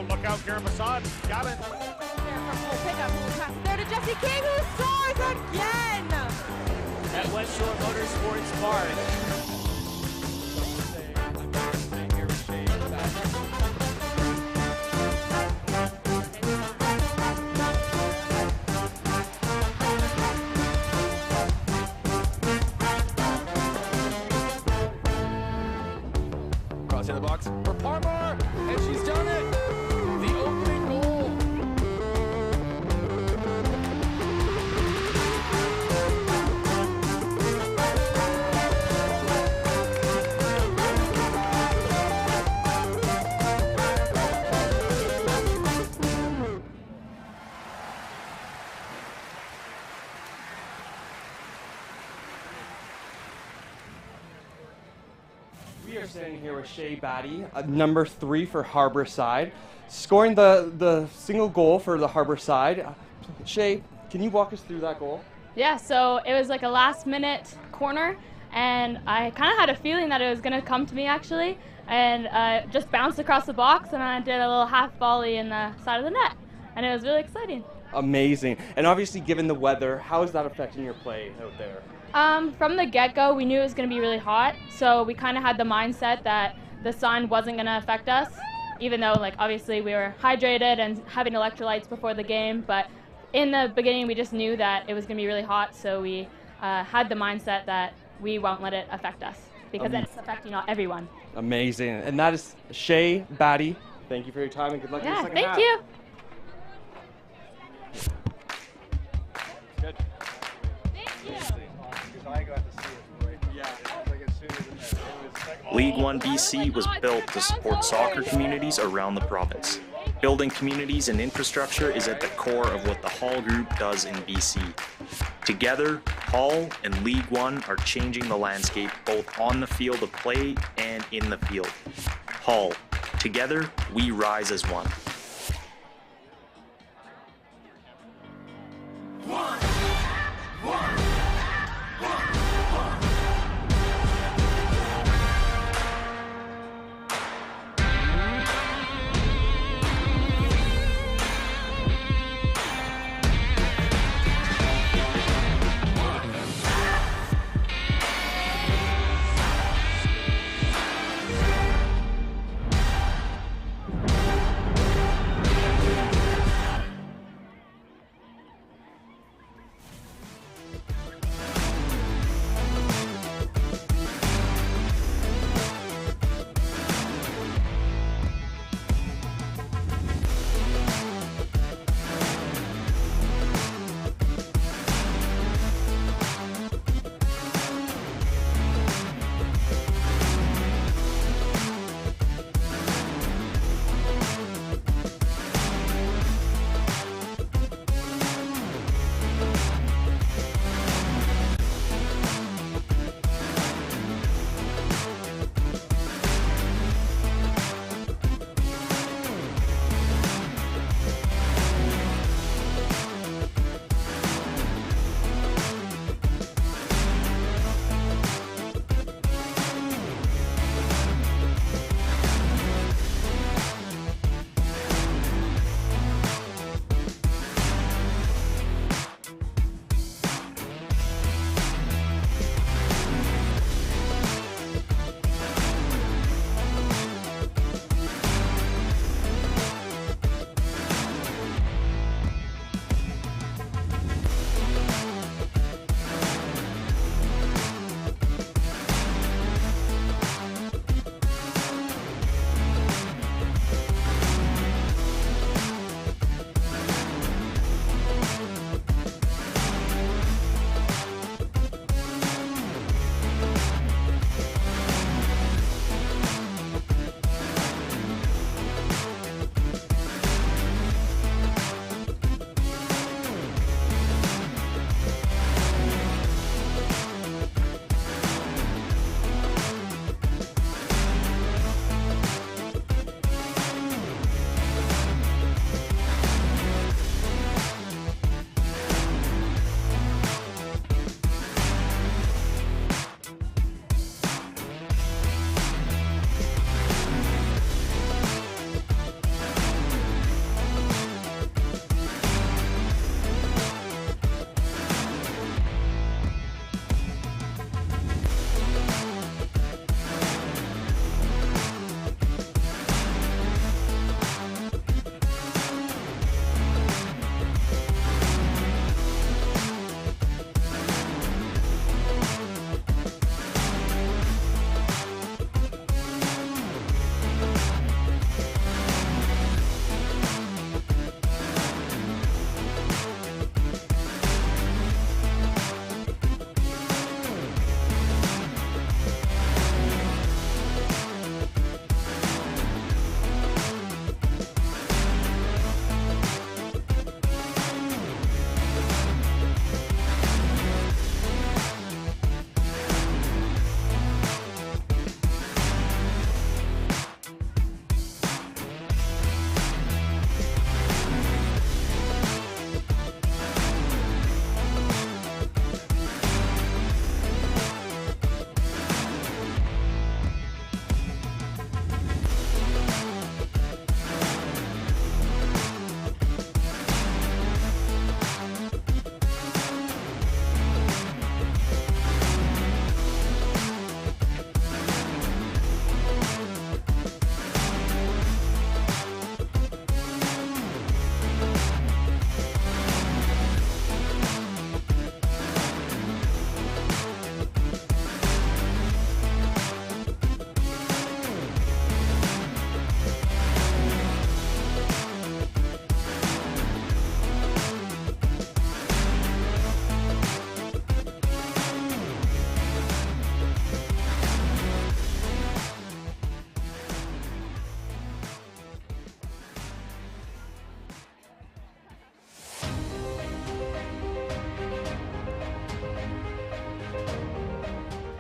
Look out, Garrett Masson. Got it. There to Jesse King, who scores again. At West Shore Motorsports Park. Crossing the box for Parmar, and she's done it. The opening goal. We are standing here with Shay Batty, number 3 for Harbourside, scoring the single goal for the Harbourside. Shay, can you walk us through that goal? Yeah, so it was like a last-minute corner, and I kind of had a feeling that it was going to come to me, actually, and just bounced across the box, and I did a little half volley in the side of the net, and it was really exciting. Amazing. And obviously, given the weather, how is that affecting your play out there? From the get-go, we knew it was going to be really hot, so we kind of had the mindset that the sun wasn't going to affect us, even though, like, obviously we were hydrated and having electrolytes before the game, but in the beginning we just knew that it was going to be really hot, so we had the mindset that we won't let it affect us, because then it's affecting everyone. Amazing. And that is Shay Batty. Thank you for your time and good luck in the second half. Thank you. Good. League One BC was built to support soccer communities around the province. Building communities and infrastructure is at the core of what the Hall Group does in BC. Together, Hall and League One are changing the landscape both on the field of play and in the field. Hall, together we rise as one.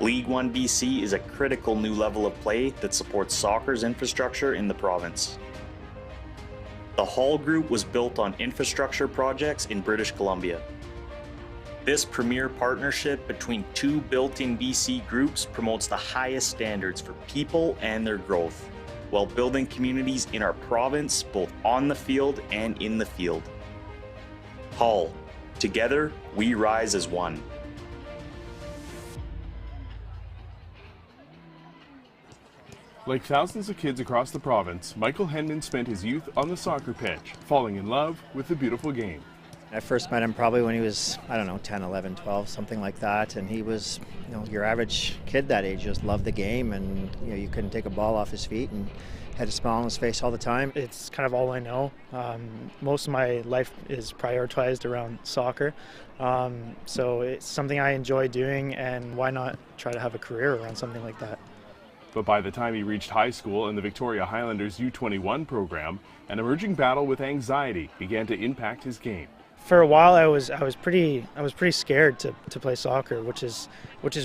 League One BC is a critical new level of play that supports soccer's infrastructure in the province. The Hall Group was built on infrastructure projects in British Columbia. This premier partnership between two built-in BC groups promotes the highest standards for people and their growth, while building communities in our province both on the field and in the field. Hall, together we rise as one. Like thousands of kids across the province, Michael Henman spent his youth on the soccer pitch, falling in love with the beautiful game. I first met him probably when he was, 10, 11, 12, something like that. And he was, your average kid that age, just loved the game. And, you couldn't take a ball off his feet and had a smile on his face all the time. It's kind of all I know. Most of my life is prioritized around soccer. So it's something I enjoy doing, and why not try to have a career around something like that? But by the time he reached high school and the Victoria Highlanders U21 program, an emerging battle with anxiety began to impact his game. For a while, I was pretty scared to play soccer, which is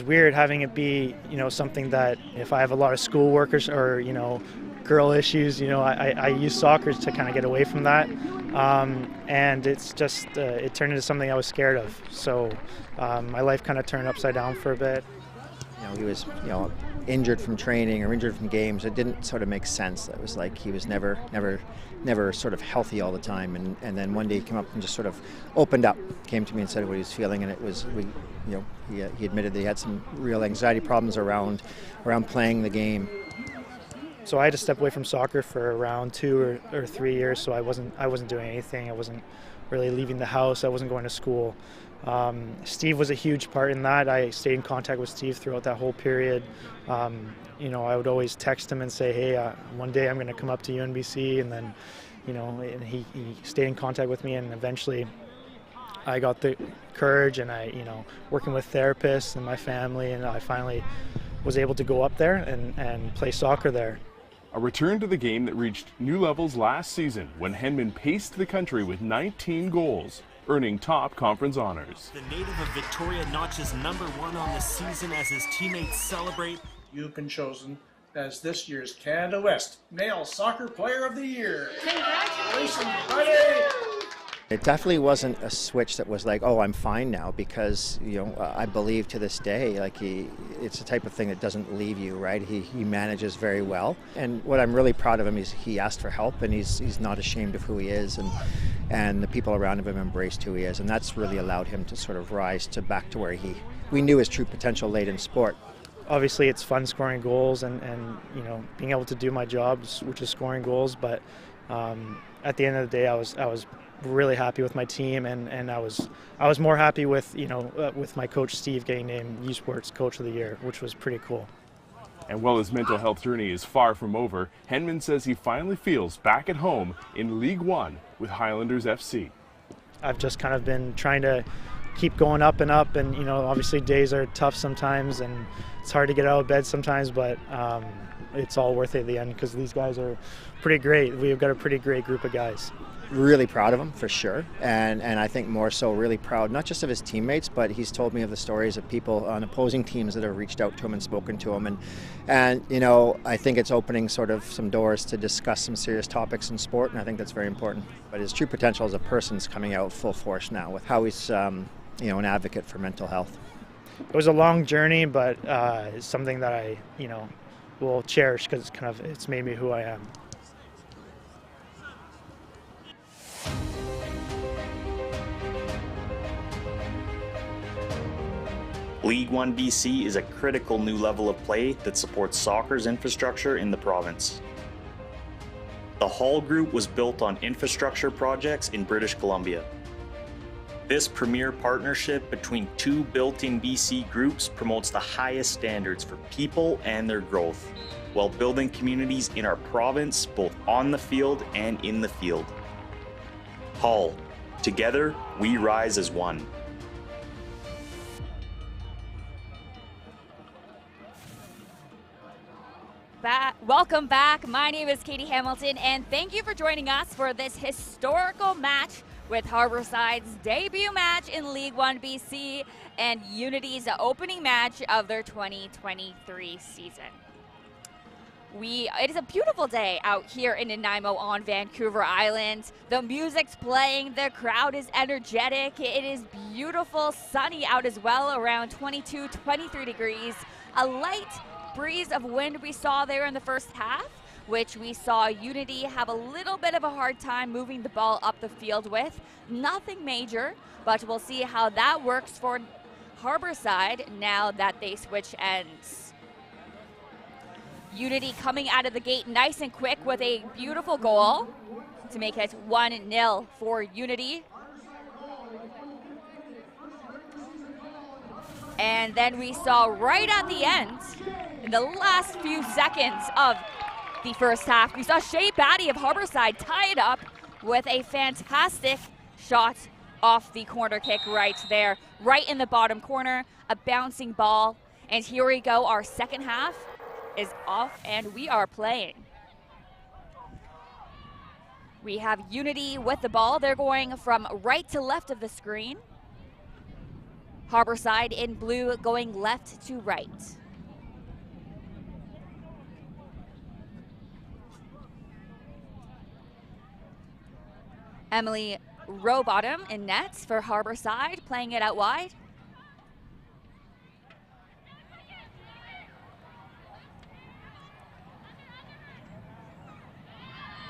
weird, having it be something that if I have a lot of schoolwork or girl issues, I use soccer to kind of get away from that, and it's just it turned into something I was scared of. So my life kind of turned upside down for a bit. He was injured from training or injured from games. It didn't sort of make sense. It was like he was never sort of healthy all the time. And then one day he came up and just sort of opened up, came to me and said what he was feeling. And it was, he admitted that he had some real anxiety problems around playing the game. So I had to step away from soccer for around 2 or 3 years. So I wasn't doing anything. I wasn't really leaving the house. I wasn't going to school. Steve was a huge part in that. I stayed in contact with Steve throughout that whole period. I would always text him and say, hey, one day I'm going to come up to UNBC, and then, and he stayed in contact with me, and eventually I got the courage, and working with therapists and my family, and I finally was able to go up there and play soccer there. A return to the game that reached new levels last season when Henman paced the country with 19 goals, earning top conference honors. The native of Victoria notches #1 on the season as his teammates celebrate. You've been chosen as this year's Canada West Male Soccer Player of the Year. Congratulations, buddy! It definitely wasn't a switch that was like, oh, I'm fine now, because I believe to this day, like it's the type of thing that doesn't leave you, right? He manages very well, and what I'm really proud of him is he asked for help, and he's not ashamed of who he is, and the people around him have embraced who he is, and that's really allowed him to sort of rise back to where we knew his true potential laid in sport. Obviously, it's fun scoring goals and being able to do my job, which is scoring goals. But at the end of the day, I was really happy with my team, and I was more happy with with my coach Steve getting named U Sports Coach of the Year, which was pretty cool. And while his mental health journey is far from over, Henman says he finally feels back at home in League One with Highlanders FC. I've just kind of been trying to keep going up and up, and obviously days are tough sometimes, and it's hard to get out of bed sometimes, but it's all worth it at the end because these guys are pretty great. We've got a pretty great group of guys. Really proud of him, for sure, and I think more so really proud not just of his teammates, but he's told me of the stories of people on opposing teams that have reached out to him and spoken to him, and I think it's opening sort of some doors to discuss some serious topics in sport, and I think that's very important. But his true potential as a person is coming out full force now with how he's an advocate for mental health. It was a long journey, but it's something that I will cherish because it's made me who I am. League One BC is a critical new level of play that supports soccer's infrastructure in the province. The Hall Group was built on infrastructure projects in British Columbia. This premier partnership between two built-in BC groups promotes the highest standards for people and their growth, while building communities in our province both on the field and in the field. Hall, together we rise as one. Welcome back. My name is Katie Hamilton, and thank you for joining us for this historical match with Harbourside's debut match in League One BC and Unity's opening match of their 2023 season. It is a beautiful day out here in Nanaimo on Vancouver Island. The music's playing, the crowd is energetic. It is beautiful, sunny out as well, around 22, 23 degrees. A light breeze of wind we saw there in the first half, which we saw Unity have a little bit of a hard time moving the ball up the field with. Nothing major, but we'll see how that works for Harbourside now that they switch ends. Unity coming out of the gate nice and quick with a beautiful goal to make it 1-0 for Unity. And then we saw right at the end, in the last few seconds of the first half, we saw Shea Batty of Harbourside tie it up with a fantastic shot off the corner kick right there, right in the bottom corner, a bouncing ball. And here we go, our second half is off and we are playing. We have Unity with the ball. They're going from right to left of the screen. Harbourside in blue going left to right. Emily Rowbottom in nets for Harbourside, playing it out wide.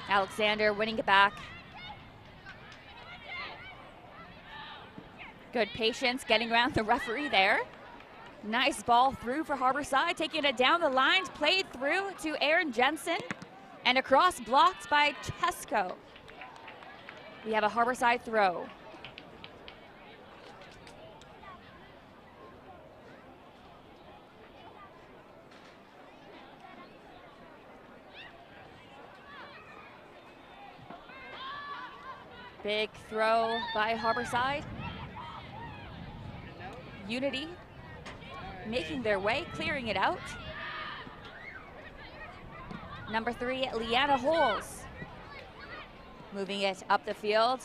Alexander winning it back. Good patience getting around the referee there. Nice ball through for Harbourside, taking it down the lines, played through to Aaron Jensen, and across blocked by Chesko. We have a Harbourside throw. Big throw by Harbourside. Unity making their way, clearing it out. Number 3, Leanna Holes, moving it up the field.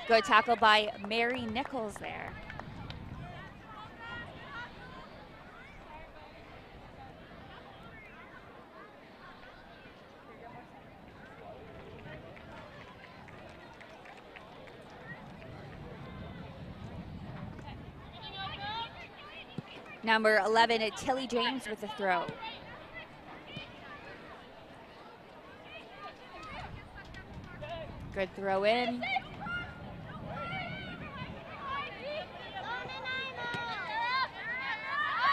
Good tackle by Mary Nichols there. Number 11, Tilly James with the throw. Good throw in.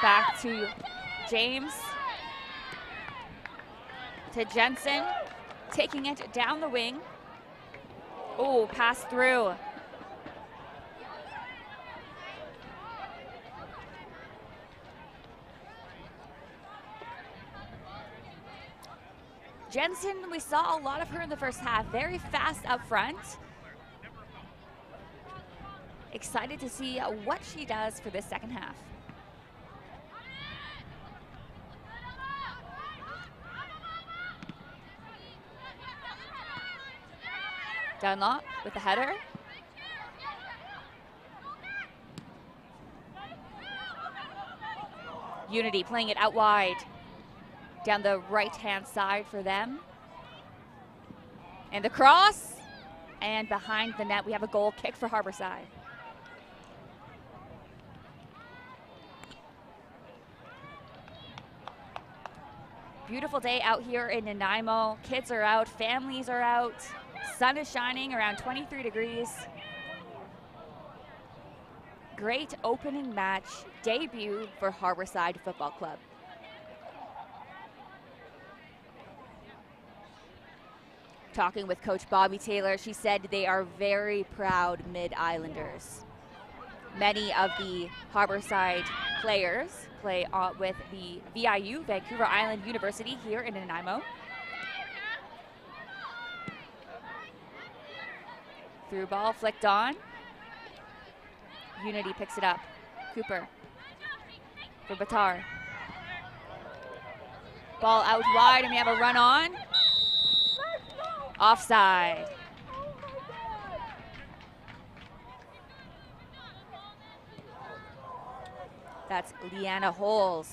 Back to James. To Jensen, taking it down the wing. Oh, pass through. Jensen, we saw a lot of her in the first half, very fast up front. Excited to see what she does for this second half. Dunlop with the header. Unity playing it out wide. Down the right-hand side for them. And the cross. And behind the net, we have a goal kick for Harbourside. Beautiful day out here in Nanaimo. Kids are out, families are out. Sun is shining, around 23 degrees. Great opening match debut for Harbourside Football Club. Talking with Coach Bobby Taylor, she said they are very proud Mid-Islanders. Many of the Harbourside players play with the VIU, Vancouver Island University, here in Nanaimo. Through ball, flicked on. Unity picks it up. Cooper for Batar. Ball out wide, and we have a run on. Offside. That's Leanna Holes.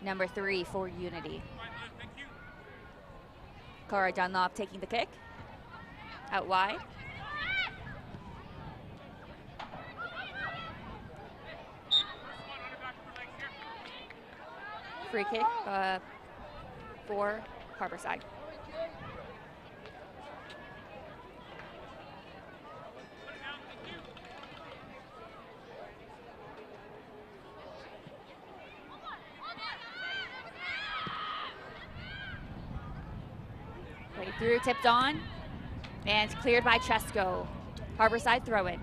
Number 3 for Unity. Cara Dunlop taking the kick. Out wide. Free kick for Harbourside. Played through, tipped on, and cleared by Chesko. Harbourside throw-in.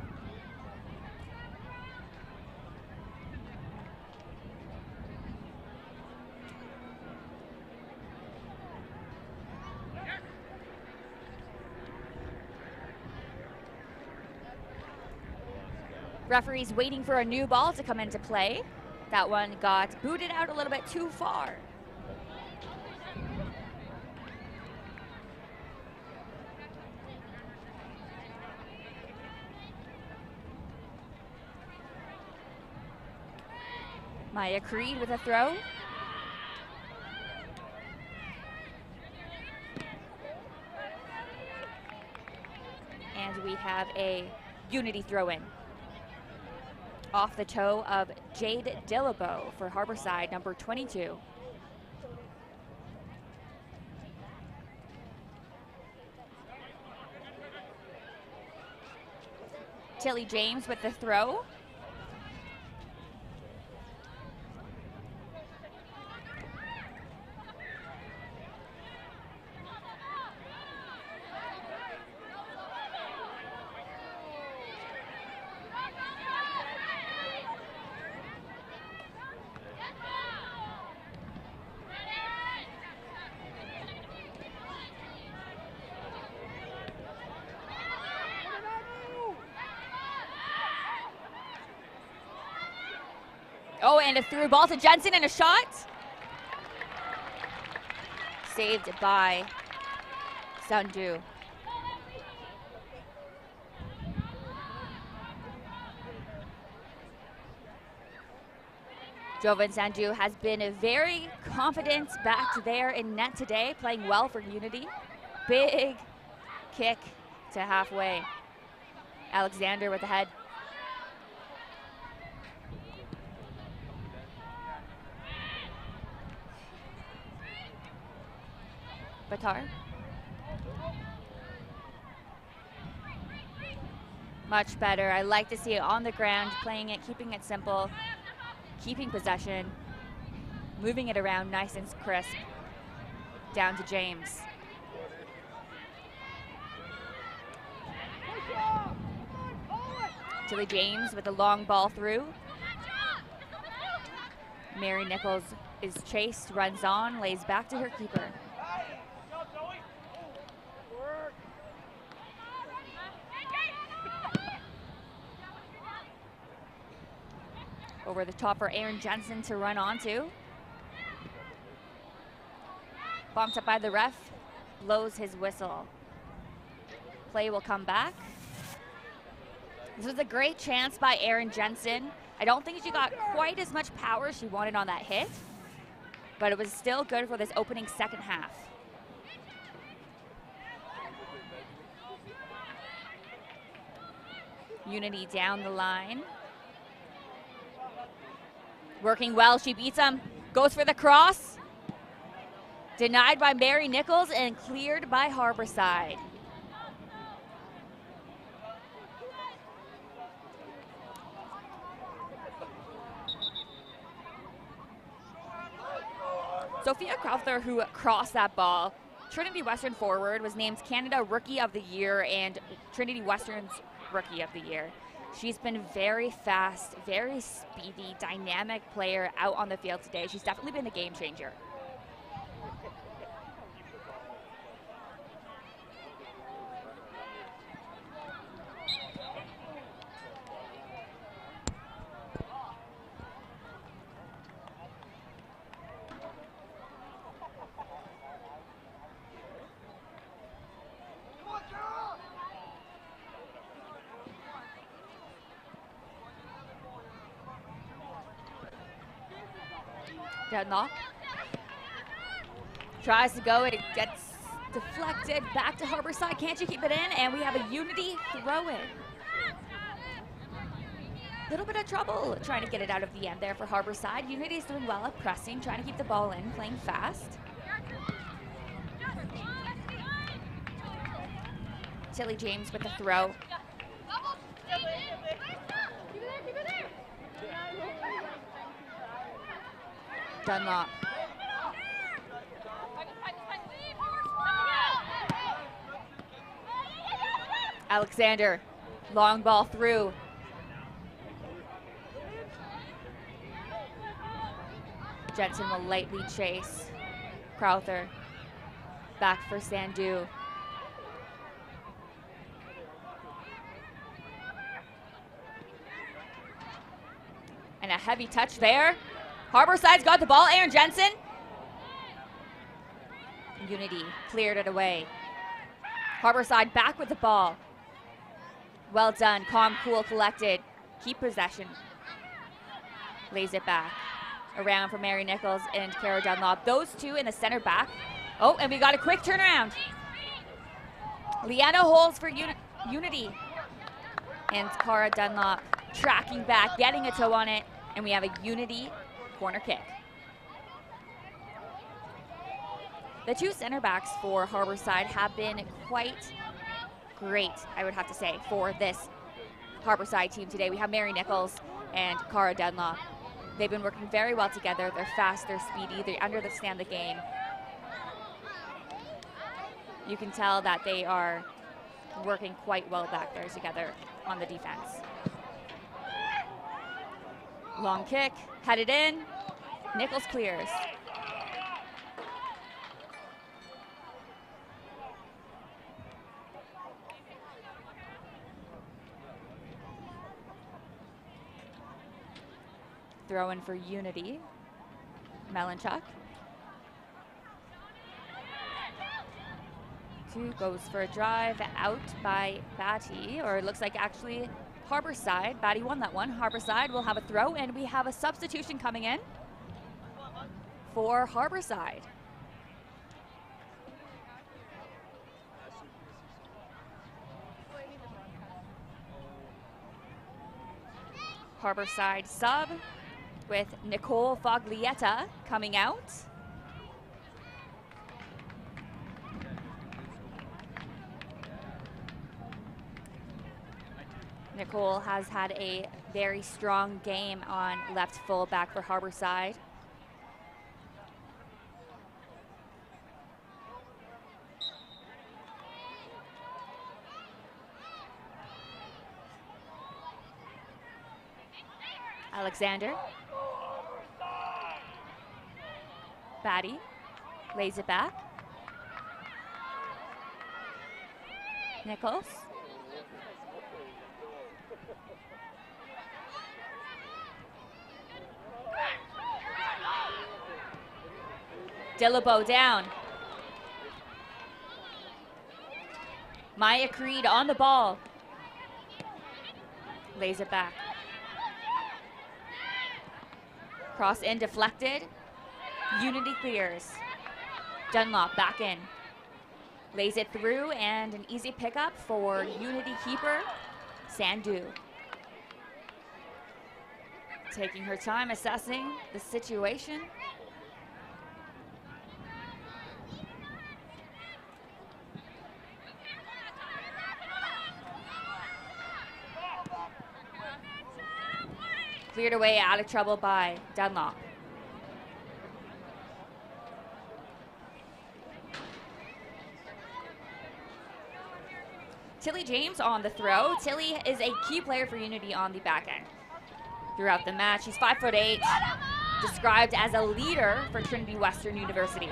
Referees waiting for a new ball to come into play. That one got booted out a little bit too far. Maya Creed with a throw. And we have a Unity throw-in. Off the toe of Jade Dillabo for Harbourside, number 22. Tilly James with the throw. Oh, and a through ball to Jensen and a shot. Saved by Sandu. Jovan Sandu has been very confident back there in net today, playing well for Unity. Big kick to halfway. Alexander with the head. Batar. Much better. I like to see it on the ground, playing it, keeping it simple, keeping possession, moving it around nice and crisp. Down to James. Tilly James with a long ball through. Mary Nichols is chased, runs on, lays back to her keeper. Over the top for Aaron Jensen to run onto. Bumped up by the ref, blows his whistle. Play will come back. This was a great chance by Aaron Jensen. I don't think she got quite as much power as she wanted on that hit, but it was still good for this opening second half. Unity down the line. Working well, she beats him, goes for the cross. Denied by Mary Nichols and cleared by Harbourside. Sophia Crowther, who crossed that ball, Trinity Western forward, was named Canada Rookie of the Year and Trinity Western's Rookie of the Year. She's been very fast, very speedy, dynamic player out on the field today. She's definitely been a game changer. Dunlop tries to go, it gets deflected back to Harbourside. Can't you keep it in? And we have a Unity throw-in. Little bit of trouble trying to get it out of the end there for Harbourside. Unity is doing well at pressing, trying to keep the ball in, playing fast. Tilly James with the throw. Dunlop. Alexander, long ball through. Jensen will lightly chase. Crowther back for Sandu. And a heavy touch there. Harbourside's got the ball. Aaron Jensen. Unity cleared it away. Harbourside back with the ball. Well done. Calm, cool, collected. Keep possession. Lays it back. Around for Mary Nichols and Cara Dunlop. Those two in the center back. Oh, and we got a quick turnaround. Leanna holds for Unity. And Cara Dunlop tracking back, getting a toe on it. And we have a Unity corner kick. The two center backs for Harbourside have been quite great, I would have to say, for this Harbourside team today. We have Mary Nichols and Cara Dunlop. They've been working very well together. They're fast, they're speedy, they understand the game. You can tell that they are working quite well back there together on the defense. Long kick, headed in. Nichols clears. Throw in for Unity. Melanchuk. Two goes for a drive out by Batty, or it looks like actually Harbourside. Batty won that one. Harbourside will have a throw, and we have a substitution coming in for Harbourside. Harbourside sub with Nicole Foglietta coming out. Nicole has had a very strong game on left fullback for Harbourside. Alexander. Batty lays it back. Nichols. Dillabo down. Maya Creed on the ball. Lays it back. Cross in, deflected. Unity clears. Dunlop back in. Lays it through, and an easy pickup for Unity keeper, Sandu. Taking her time assessing the situation. Cleared away, out of trouble by Dunlop. Tilly James on the throw. Tilly is a key player for Unity on the back end. Throughout the match, she's 5'8", described as a leader for Trinity Western University.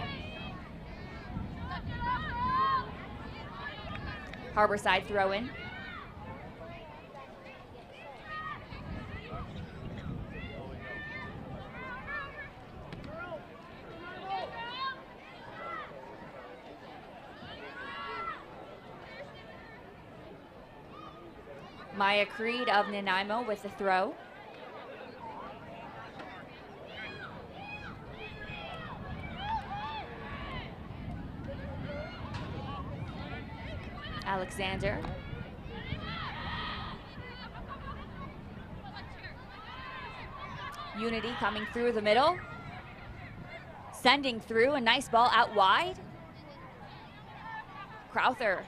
Harbourside throw in. Maya Creed of Nanaimo with the throw. Alexander. Unity coming through the middle. Sending through a nice ball out wide. Crowther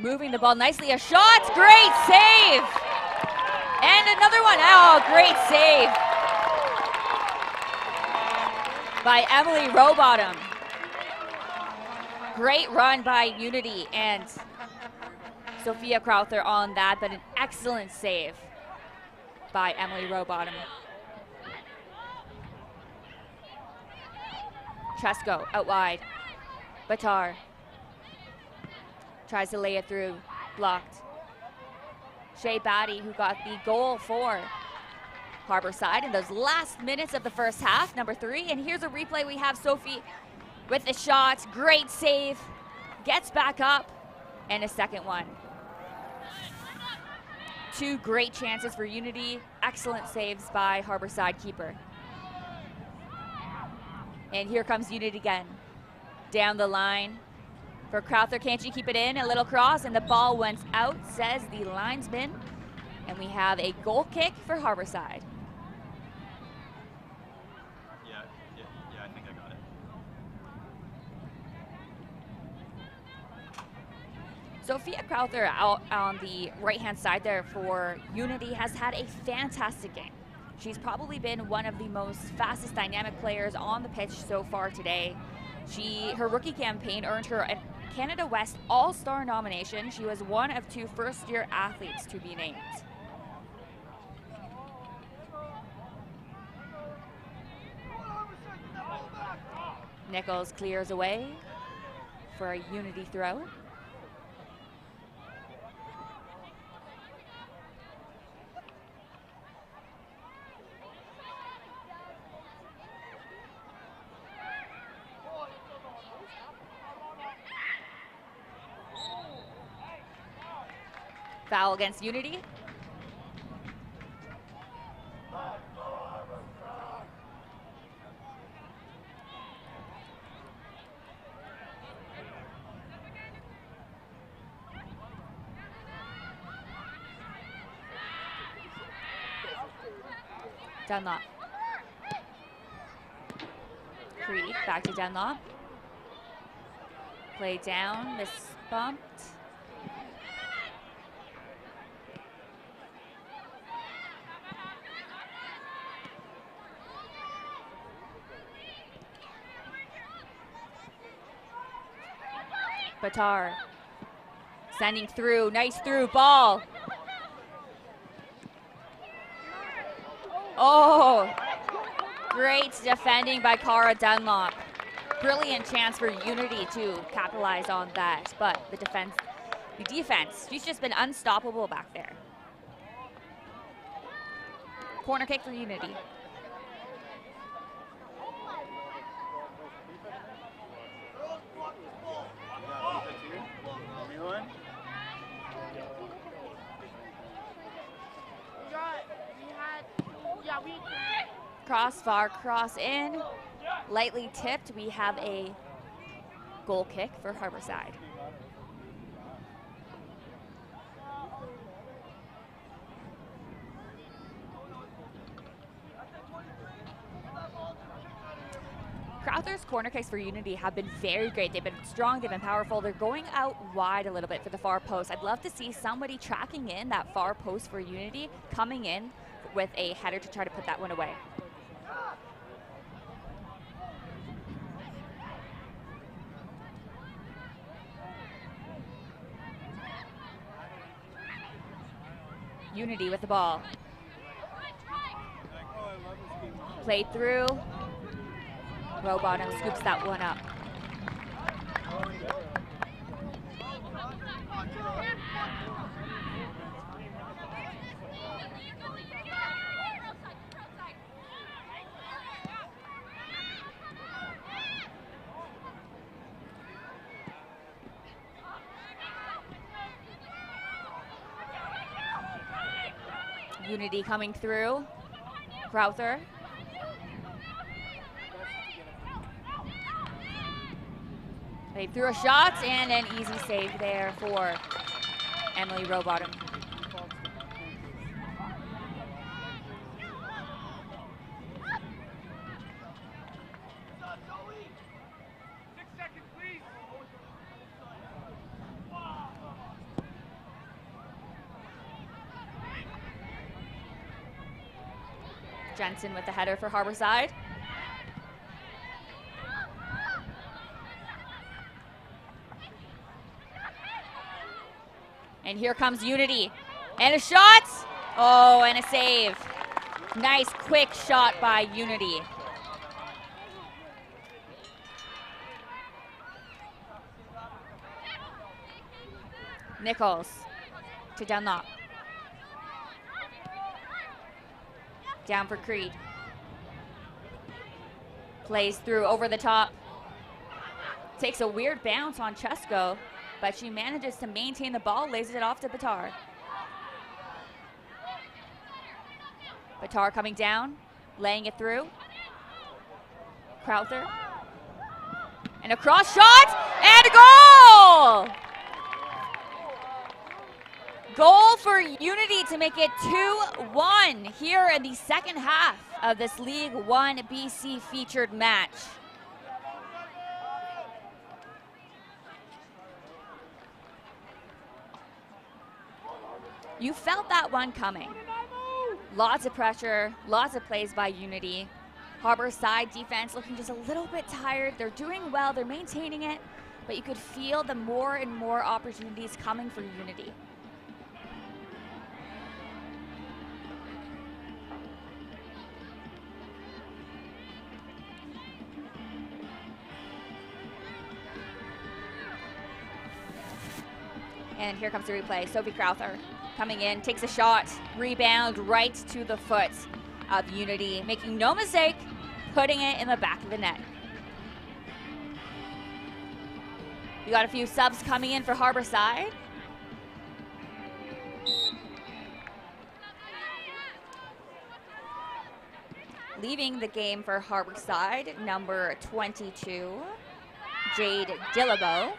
moving the ball nicely. A shot, great save. And another one. Oh, great save by Emily Rowbottom. Great run by Unity and Sophia Crowther on that, but an excellent save by Emily Rowbottom. Tresco out wide. Batar tries to lay it through, blocked. Shea Batty, who got the goal for Harbourside in those last minutes of the first half, number 3. And here's a replay. We have Sophie with the shot, great save, gets back up, and a second one. 2 great chances for Unity, excellent saves by Harbourside keeper. And here comes Unity again. Down the line for Crowther. Can't she keep it in? A little cross, and the ball went out, says the linesman. And we have a goal kick for Harbourside. Yeah, I think I got it. Sophia Crowther out on the right-hand side there for Unity has had a fantastic game. She's probably been one of the most fastest dynamic players on the pitch so far today. Her rookie campaign earned her a Canada West All-Star nomination. She was one of 2 first-year athletes to be named. Nichols clears away for a Unity throw. Foul against Unity. Dunlop. Creed back to Dunlop. Play down, miss bumped. Batar sending through, nice through ball. Oh, great defending by Cara Dunlop. Brilliant chance for Unity to capitalize on that, but the defense, she's just been unstoppable back there. Corner kick for Unity. Crossbar, cross in, lightly tipped. We have a goal kick for Harbourside. Crowther's corner kicks for Unity have been very great. They've been strong, they've been powerful. They're going out wide a little bit for the far post. I'd love to see somebody tracking in that far post for Unity, coming in with a header to try to put that one away. Unity with the ball. Played through. Rowbottom scoops that one up. Unity coming through. Crowther. They threw a shot and an easy save there for Emily Rowbottom. Jensen with the header for Harbourside. And here comes Unity. And a shot! Oh, and a save. Nice quick shot by Unity. Nichols to Dunlop. Down for Creed. Plays through over the top. Takes a weird bounce on Chesko, but she manages to maintain the ball, lays it off to Batar. Batar coming down, laying it through. Crowther. And a cross shot, and a goal! Goal for Unity to make it 2-1 here in the second half of this League One BC featured match. You felt that one coming. Lots of pressure, lots of plays by Unity. Harbourside defense looking just a little bit tired. They're doing well, they're maintaining it, but you could feel the more and more opportunities coming for Unity. And here comes the replay. Sophie Crowther coming in, takes a shot, rebound right to the foot of Unity, making no mistake, putting it in the back of the net. We got a few subs coming in for Harbourside. Leaving the game for Harbourside, number 22, Jade Dillabo.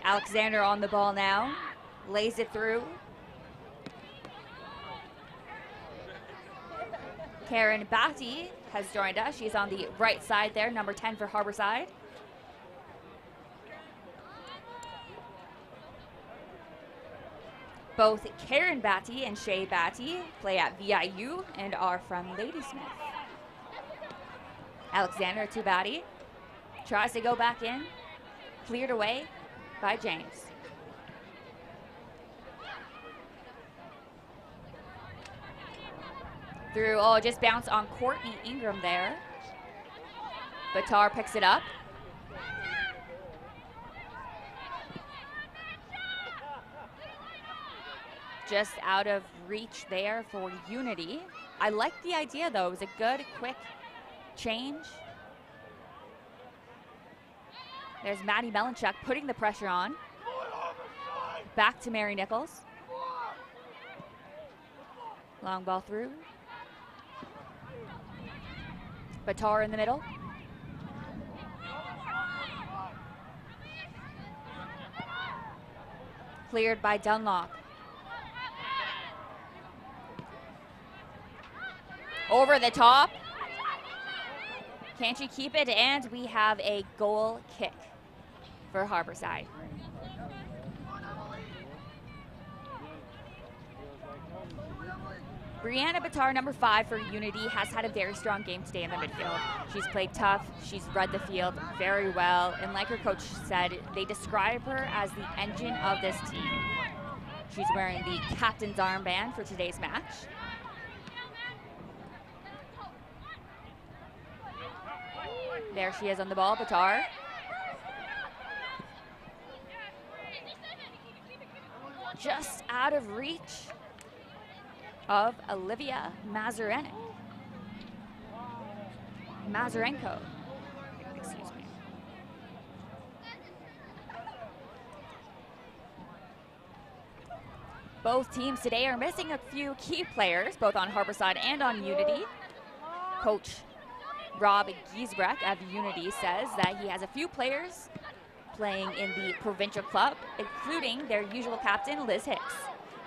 Alexander on the ball now, lays it through. Karen Batty has joined us. She's on the right side there, number 10 for Harbourside. Both Karen Batty and Shay Batty play at VIU and are from Ladysmith. Alexander to Batty, tries to go back in, cleared away by James. Through, oh, just bounced on Courtney Ingram there. Batar picks it up. Just out of reach there for Unity. I like the idea though, it was a good, quick change. There's Maddie Melanchuk putting the pressure on. Back to Mary Nichols. Long ball through. Batar in the middle. Cleared by Dunlop. Over the top. Can't you keep it? And we have a goal kick for Harbourside. Brianna Batar, number 5 for Unity, has had a very strong game today in the midfield. She's played tough, she's read the field very well, and like her coach said, they describe her as the engine of this team. She's wearing the captain's armband for today's match. There she is on the ball, Batar. Just out of reach of Olivia Mazurenko. Excuse me. Both teams today are missing a few key players, both on Harbourside and on Unity. Coach Rob Giesbrecht of Unity says that he has a few players playing in the provincial club, including their usual captain, Liz Hicks.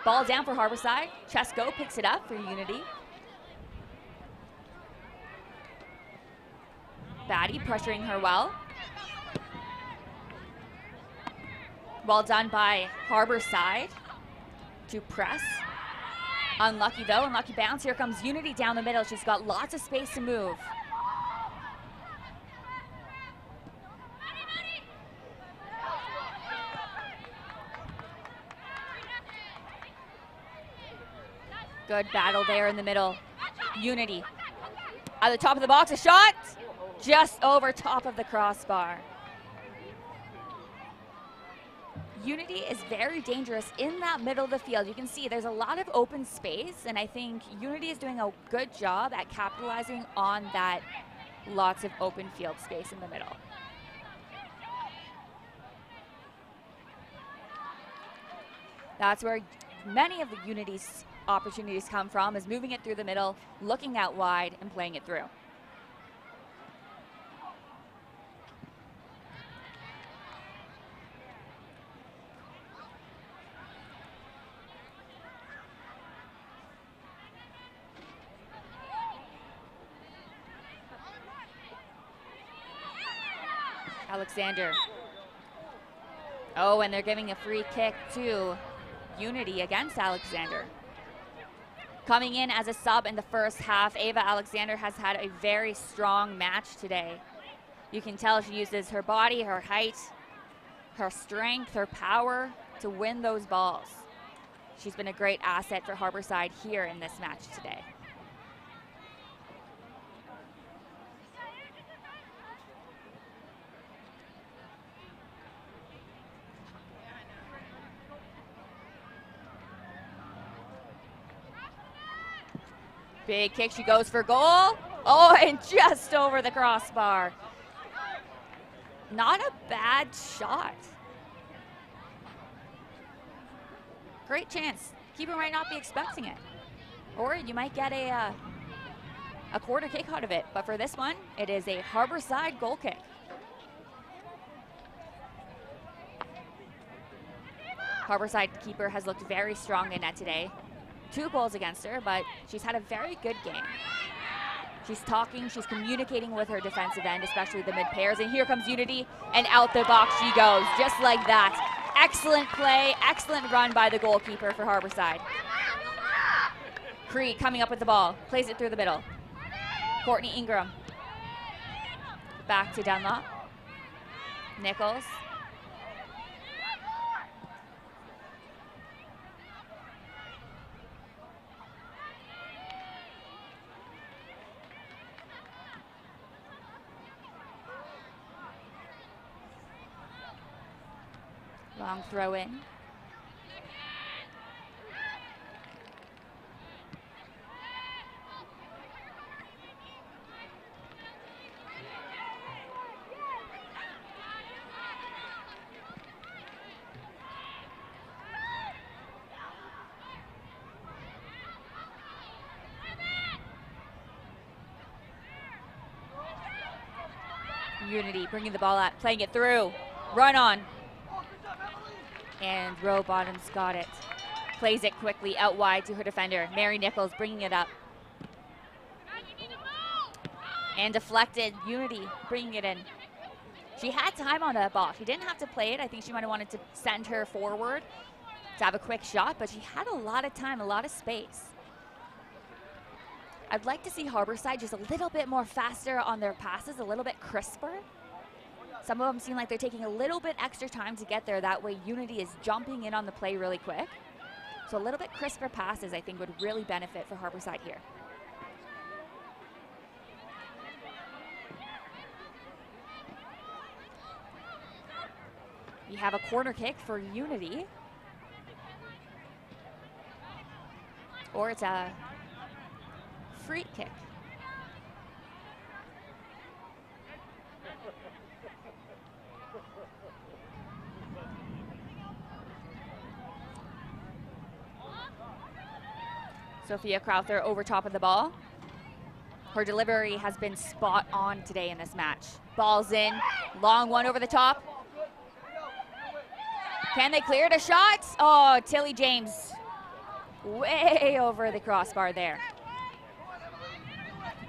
Ball down for Harbourside. Chesko picks it up for Unity. Batty pressuring her well. Well done by Harbourside to press. Unlucky though, unlucky bounce. Here comes Unity down the middle. She's got lots of space to move. Good battle there in the middle. Unity. At the top of the box, a shot. Just over top of the crossbar. Unity is very dangerous in that middle of the field. You can see there's a lot of open space, and I think Unity is doing a good job at capitalizing on that lots of open field space in the middle. That's where many of the Unity's opportunities come from, is moving it through the middle, looking out wide, and playing it through. Alexander. Oh, and they're giving a free kick to Unity against Alexander. Coming in as a sub in the first half, Ava Alexander has had a very strong match today. You can tell she uses her body, her height, her strength, her power to win those balls. She's been a great asset for Harbourside here in this match today. Big kick, she goes for goal. Oh, and just over the crossbar. Not a bad shot. Great chance. Keeper might not be expecting it. Or you might get a quarter kick out of it. But for this one, it is a Harbourside goal kick. Harbourside keeper has looked very strong in net today. 2 goals against her, but she's had a very good game. She's talking, she's communicating with her defensive end, especially the mid pairs, and here comes Unity, and out the box she goes, just like that. Excellent play, excellent run by the goalkeeper for Harbourside. Cree coming up with the ball, plays it through the middle. Courtney Ingram. Back to Dunlop. Nichols. Long throw in. Unity bringing the ball up, playing it through. Run on. And Row Bottoms got it. Plays it quickly out wide to her defender. Mary Nichols bringing it up. And deflected. Unity bringing it in. She had time on that ball. She didn't have to play it. I think she might have wanted to send her forward to have a quick shot, but she had a lot of time, a lot of space. I'd like to see Harbourside just a little bit more faster on their passes, a little bit crisper. Some of them seem like they're taking a little bit extra time to get there. That way Unity is jumping in on the play really quick. So a little bit crisper passes, I think, would really benefit for Harbourside here. We have a corner kick for Unity. Or it's a free kick. Sophia Crowther over top of the ball. Her delivery has been spot on today in this match. Ball's in, long one over the top. Can they clear it? A shot? Oh, Tilly James way over the crossbar there.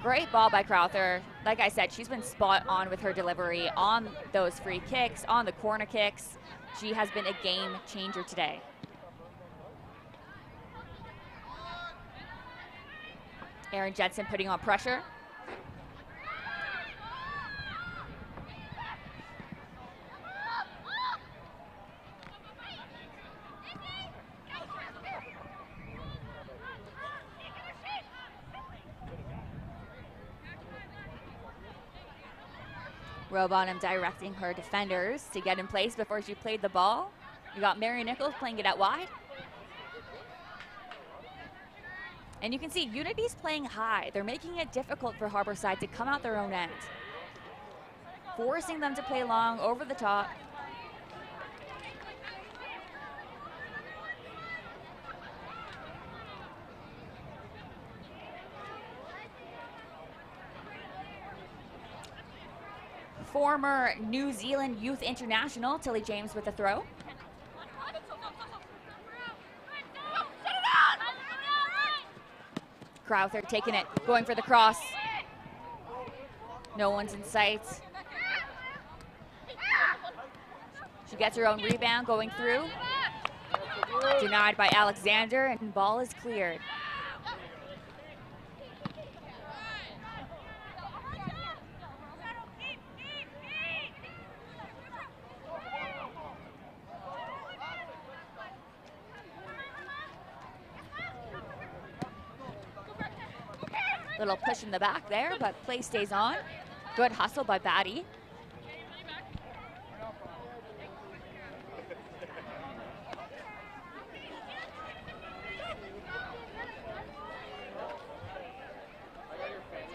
Great ball by Crowther. Like I said, she's been spot on with her delivery on those free kicks, on the corner kicks. She has been a game changer today. Erin Jensen putting on pressure. Robonham directing her defenders to get in place before she played the ball. You got Mary Nichols playing it out wide. And you can see Unity's playing high. They're making it difficult for Harbourside to come out their own end, forcing them to play long over the top. Former New Zealand Youth International, Tilly James with the throw. Crowther taking it, going for the cross. No one's in sight. She gets her own rebound, going through. Denied by Alexander, and ball is cleared. Little push in the back there, but play stays on. Good hustle by Batty.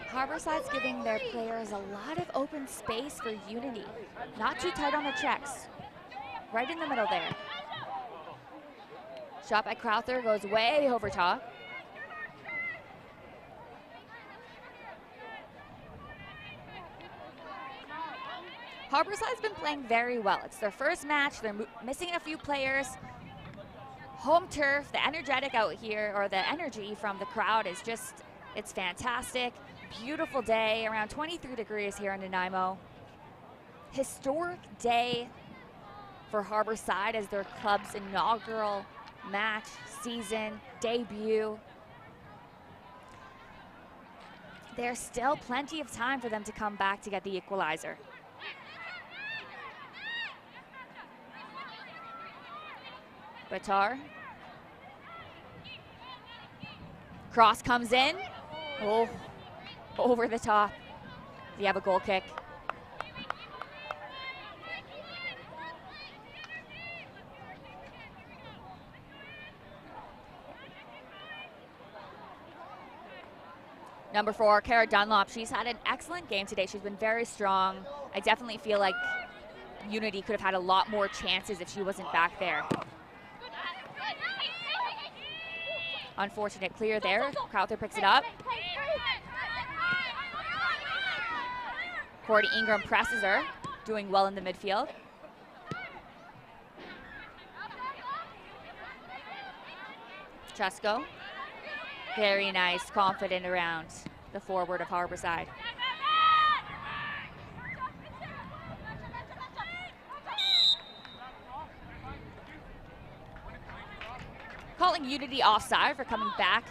Harbourside's giving their players a lot of open space for Unity. Not too tight on the checks. Right in the middle there. Shot by Crowther goes way over top. Harbourside's been playing very well. It's their first match. They're missing a few players. Home turf, the energetic out here, or the energy from the crowd is just, it's fantastic. Beautiful day, around 23 degrees here in Nanaimo. Historic day for Harbourside as their club's inaugural match, season, debut. There's still plenty of time for them to come back to get the equalizer. Batar. Cross comes in. Oh, over the top. You have a goal kick. Number 4, Cara Dunlop. She's had an excellent game today. She's been very strong. I definitely feel like Unity could have had a lot more chances if she wasn't back there. Unfortunate clear there. Crowther picks it up. Cordy Ingram presses her, doing well in the midfield. Chesko. Very nice, confident around the forward of Harbourside. Calling Unity offside for coming back,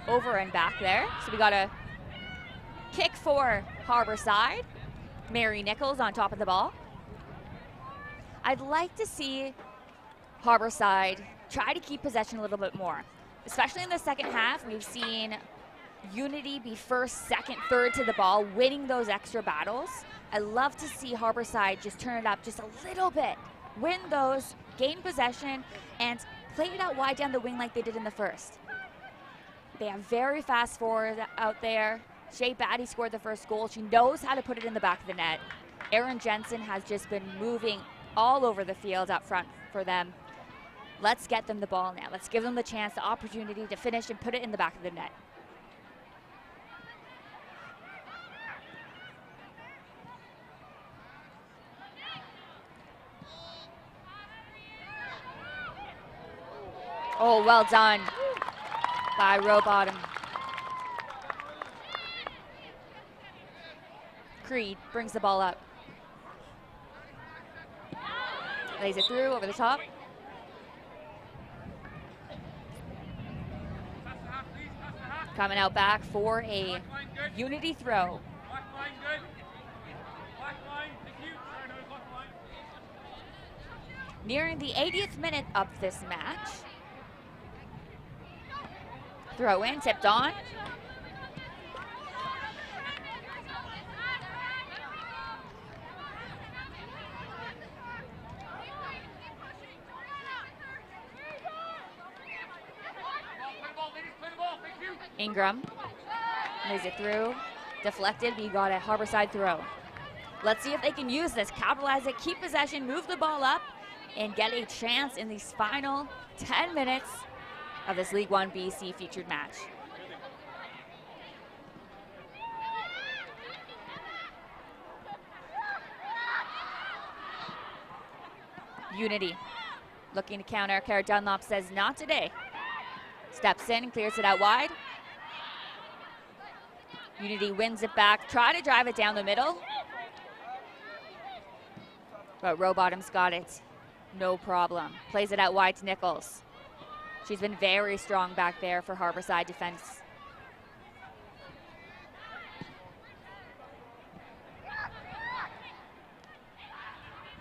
over and back there. So we got a kick for Harbourside. Mary Nichols on top of the ball. I'd like to see Harbourside try to keep possession a little bit more. Especially in the second half, we've seen Unity be first, second, third to the ball, winning those extra battles. I love to see Harbourside just turn it up just a little bit, win those, gain possession, and play it out wide down the wing like they did in the first. They have very fast forward out there. Shea Batty scored the first goal. She knows how to put it in the back of the net. Erin Jensen has just been moving all over the field up front for them. Let's get them the ball now. Let's give them the chance, the opportunity to finish and put it in the back of the net. Oh, well done by Rowbottom. Creed brings the ball up. Lays it through over the top. Coming out back for a Unity throw. Nearing the 80th minute of this match. Throw in, tipped on. Ingram lays it through, deflected, we got a Harbourside throw. Let's see if they can use this, capitalize it, keep possession, move the ball up, and get a chance in these final 10 minutes of this League One BC featured match. Unity looking to counter. Cara Dunlop says not today. Steps in and clears it out wide. Unity wins it back, try to drive it down the middle. But Rowbottom's got it, no problem. Plays it out wide to Nichols. She's been very strong back there for Harbourside defense.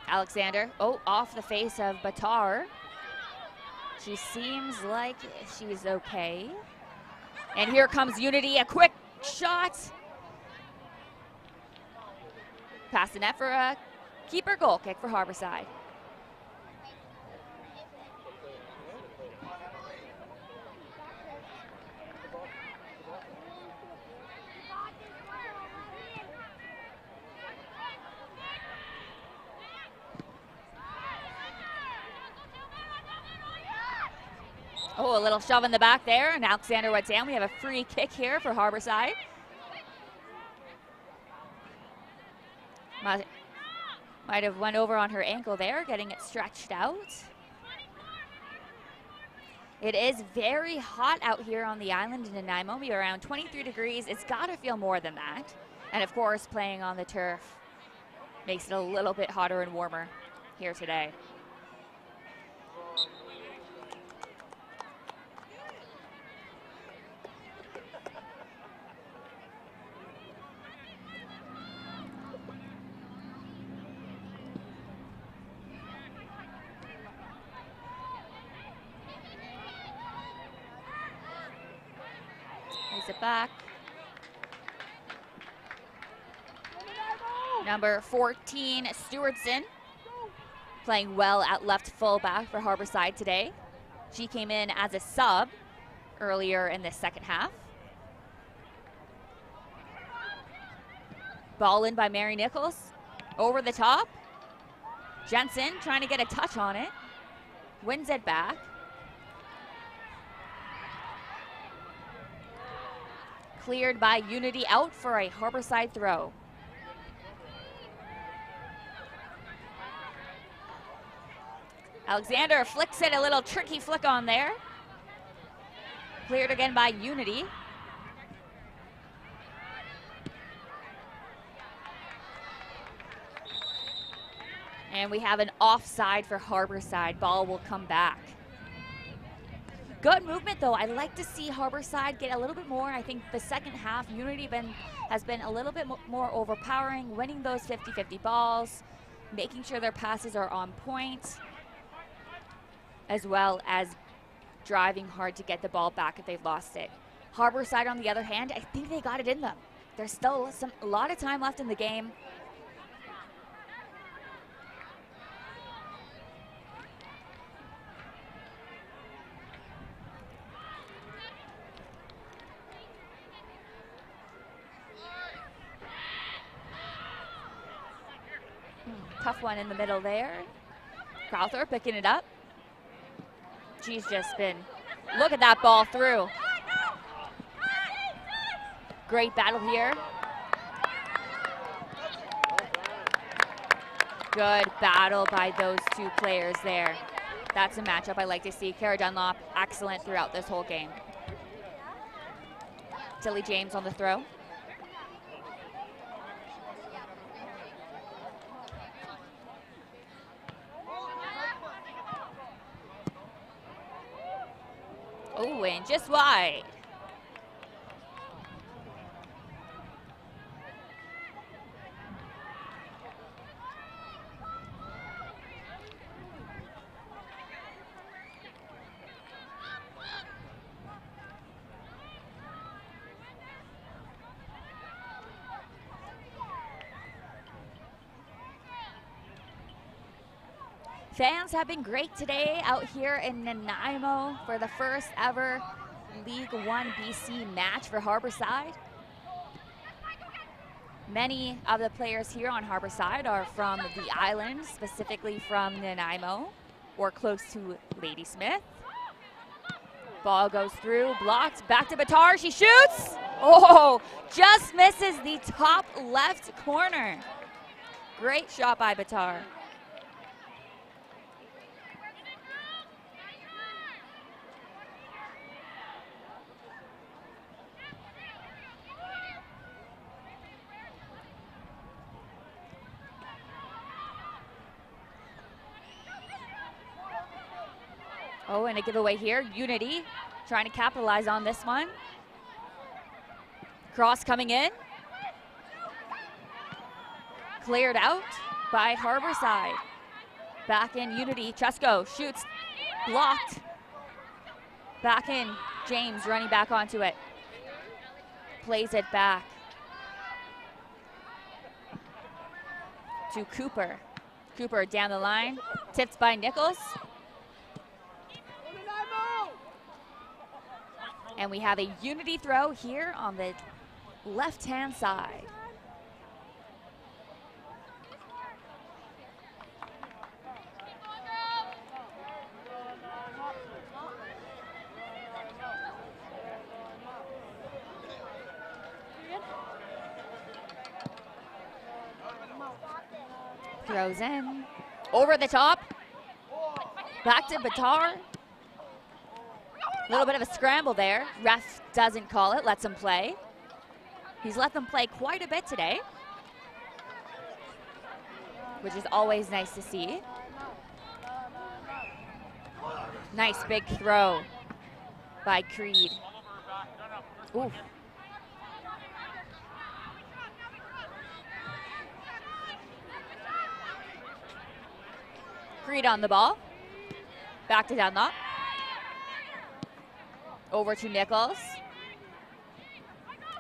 Alexander, off the face of Batar. She seems like she's okay. And here comes Unity, a quick shot. Past the net for a keeper goal kick for Harbourside. Oh, a little shove in the back there, and Alexander went down. We have a free kick here for Harbourside. Might have went over on her ankle there, getting it stretched out. It is very hot out here on the island in Nanaimo. We're around 23 degrees. It's got to feel more than that. And of course, playing on the turf makes it a little bit hotter and warmer here today. It back. Number 14, Stewardson, playing well at left fullback for Harbourside today. She came in as a sub earlier in the second half. Ball in by Mary Nichols. Over the top. Jensen trying to get a touch on it. Wins it back. Cleared by Unity, out for a Harbourside throw. Alexander flicks it, a little tricky flick on there. Cleared again by Unity. And we have an offside for Harbourside. Ball will come back. Good movement, though. I'd like to see Harbourside get a little bit more. I think the second half, Unity has been a little bit more overpowering, winning those 50-50 balls, making sure their passes are on point, as well as driving hard to get the ball back if they've lost it. Harbourside, on the other hand, I think they got it in them. There's still a lot of time left in the game. Tough one in the middle there. Crowther picking it up. She's just been, look at that ball through. Great battle here. Good battle by those two players there. That's a matchup I like to see. Kara Dunlop, excellent throughout this whole game. Tilly James on the throw. Oh, and just wide. Fans have been great today out here in Nanaimo for the first ever League One BC match for Harbourside. Many of the players here on Harbourside are from the island, specifically from Nanaimo or close to Ladysmith. Ball goes through, blocked, back to Batar, she shoots! Oh, just misses the top left corner. Great shot by Batar. Oh, and a giveaway here. Unity trying to capitalize on this one. Cross coming in. Cleared out by Harbourside. Back in Unity. Chesko shoots. Blocked. Back in. James running back onto it. Plays it back to Cooper. Cooper down the line. Tipped by Nichols. And we have a Unity throw here on the left-hand side. Throws in. Over the top. Back to Batar. A little bit of a scramble there. Ref doesn't call it, lets him play. He's let them play quite a bit today, which is always nice to see. Nice big throw by Creed. Ooh. Creed on the ball. Back to Dunlop. Over to Nichols.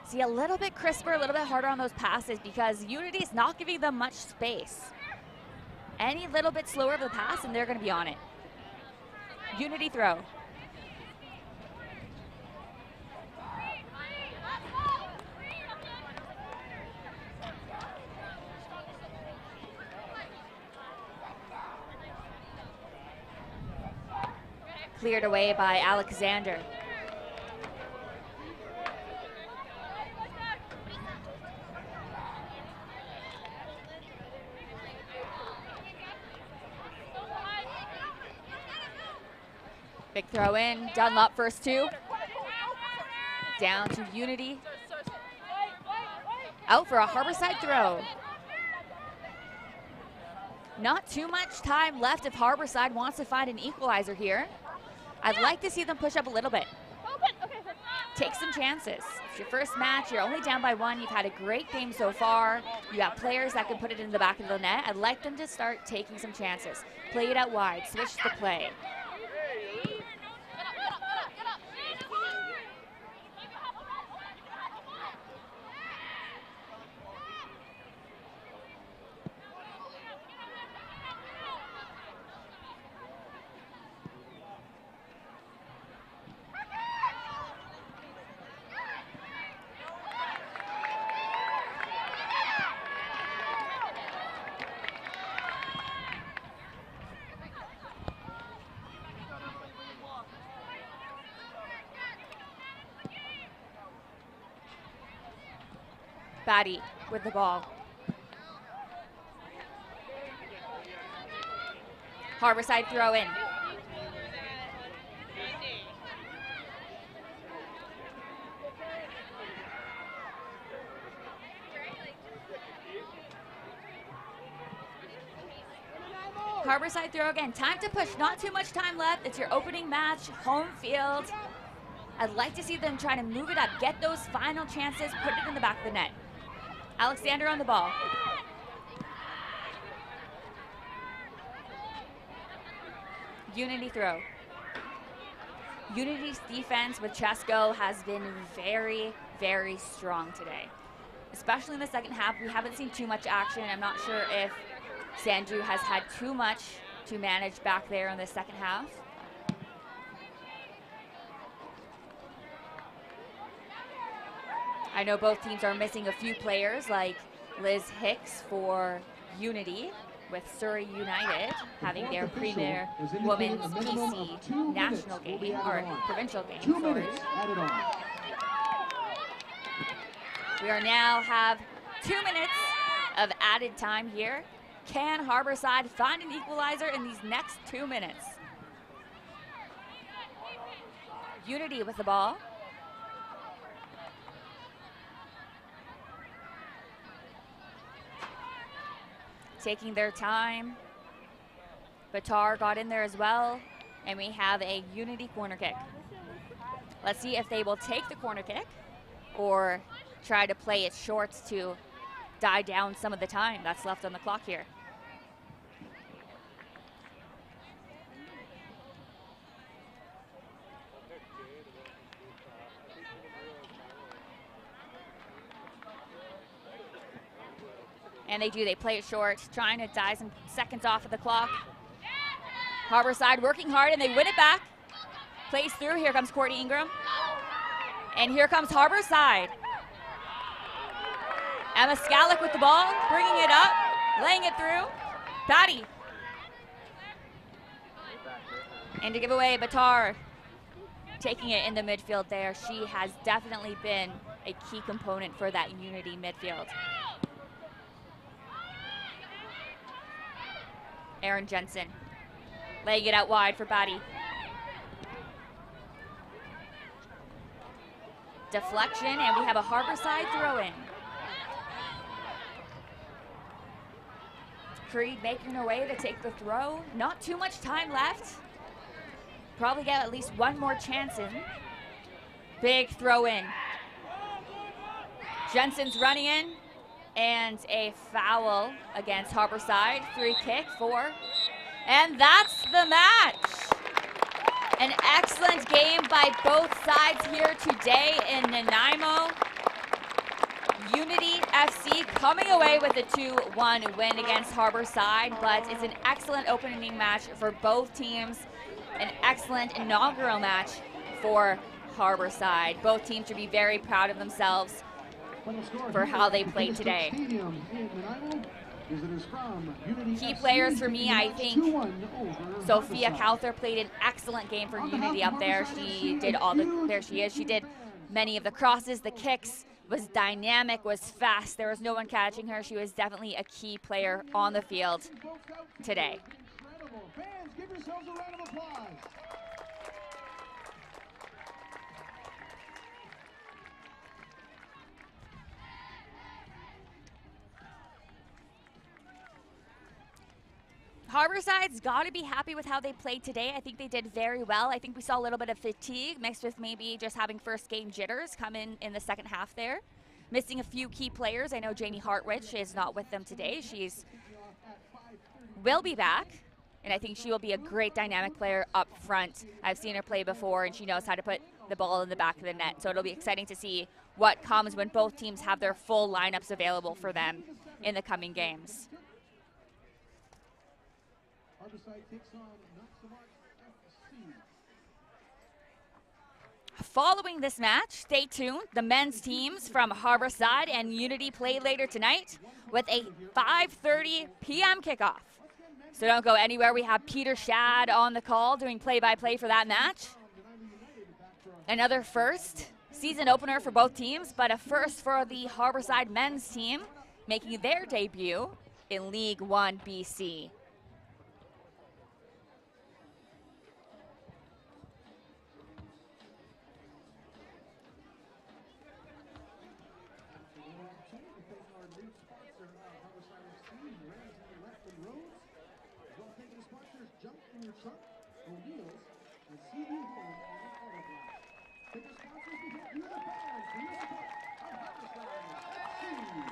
See, a little bit crisper, a little bit harder on those passes because Unity's not giving them much space. Any little bit slower of the pass and they're going to be on it. Unity throw. Cleared away by Alexander. Big throw in, Dunlop first two. Down to Unity. Out for a Harbourside throw. Not too much time left if Harbourside wants to find an equalizer here. I'd like to see them push up a little bit. Take some chances. It's your first match, you're only down by one, you've had a great game so far. You have players that can put it in the back of the net. I'd like them to start taking some chances. Play it out wide, switch the play. Batty with the ball. Harbourside throw in. Harbourside throw again. Time to push. Not too much time left. It's your opening match, home field. I'd like to see them try to move it up, get those final chances, put it in the back of the net. Alexander on the ball. Unity throw. Unity's defense with Chesko has been very, very strong today. Especially in the second half, we haven't seen too much action. I'm not sure if Sanju has had too much to manage back there in the second half. I know both teams are missing a few players like Liz Hicks for Unity, with Surrey United having their premier women's PC national game, or provincial game, sorry. We are now have 2 minutes of added time here. Can Harbourside find an equalizer in these next 2 minutes? Unity with the ball. Taking their time. Batar got in there as well, and we have a Unity corner kick. Let's see if they will take the corner kick or try to play it short to die down some of the time that's left on the clock here. And they do, they play it short, trying to die some seconds off of the clock. Harbourside working hard, and they win it back. Plays through, here comes Courtney Ingram. And here comes Harbourside. Emma Scalick with the ball, bringing it up, laying it through. Patty. And to give away, Batar taking it in the midfield there. She has definitely been a key component for that Unity midfield. Erin Jensen laying it out wide for Batty. Deflection, and we have a Harbourside throw-in. Creed making her way to take the throw. Not too much time left. Probably get at least one more chance in. Big throw-in. Jensen's running in. And a foul against Harbourside. Free kick for. And that's the match. An excellent game by both sides here today in Nanaimo. Unity FC coming away with a 2-1 win against Harbourside, but it's an excellent opening match for both teams. An excellent inaugural match for Harbourside. Both teams should be very proud of themselves for how they played today. Key players for me, I think Sophia Cowther played an excellent game for Unity up there. She did all the, there she is, she did many of the crosses, the kicks, was dynamic, was fast. There was no one catching her. She was definitely a key player on the field today. Fans, give yourselves a round of applause. Harbourside's got to be happy with how they played today. I think they did very well. I think we saw a little bit of fatigue mixed with maybe just having first game jitters come in the second half there. Missing a few key players. I know Jamie Hartwich is not with them today. She's will be back, and I think she will be a great dynamic player up front. I've seen her play before, and she knows how to put the ball in the back of the net. So it'll be exciting to see what comes when both teams have their full lineups available for them in the coming games. Following this match, stay tuned. The men's teams from Harbourside and Unity play later tonight with a 5:30 p.m. kickoff. So don't go anywhere. We have Peter Shad on the call doing play-by-play for that match. Another first season opener for both teams, but a first for the Harbourside men's team, making their debut in League One BC. jump in your truck, O'Neill's, and CD Home and Autoglass. Ticket sponsors to help you the fans for your support of Harbourside FC.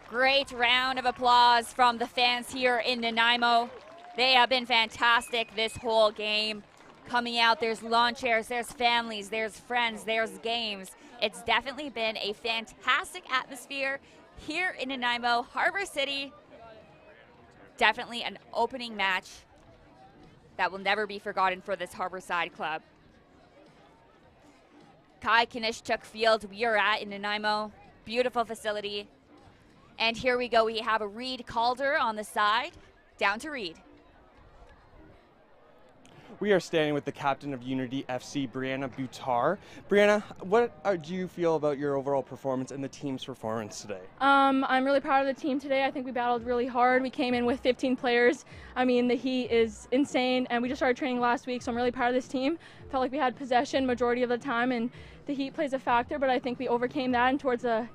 Great round of applause from the fans here in Nanaimo. They have been fantastic this whole game. Coming out, there's lawn chairs, there's families, there's friends, there's games. It's definitely been a fantastic atmosphere here in Nanaimo. Harbor City, definitely an opening match that will never be forgotten for this Harbourside club. Kai-Kanishtuk Field we are at in Nanaimo. Beautiful facility. And here we go, we have a Reed Calder on the side. Down to Reed. We are standing with the captain of Unity FC, Brianna Buttar. Brianna, what do you feel about your overall performance and the team's performance today? I'm really proud of the team today. I think we battled really hard. We came in with 15 players. I mean, the heat is insane, and we just started training last week, so I'm really proud of this team. Felt like we had possession majority of the time, and the heat plays a factor, but I think we overcame that, and towards the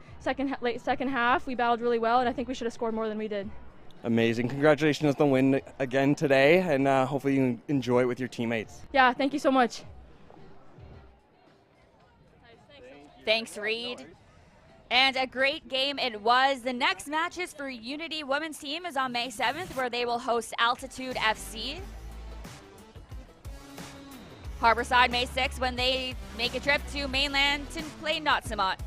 late second half, we battled really well, and I think we should have scored more than we did. Amazing. Congratulations on the win again today, and hopefully you enjoy it with your teammates. Yeah, thank you so much. Thanks, Reed. And a great game it was. The next matches for Unity women's team is on May 7th, where they will host Altitude FC. Harbourside May 6th when they make a trip to mainland to play Notsamot.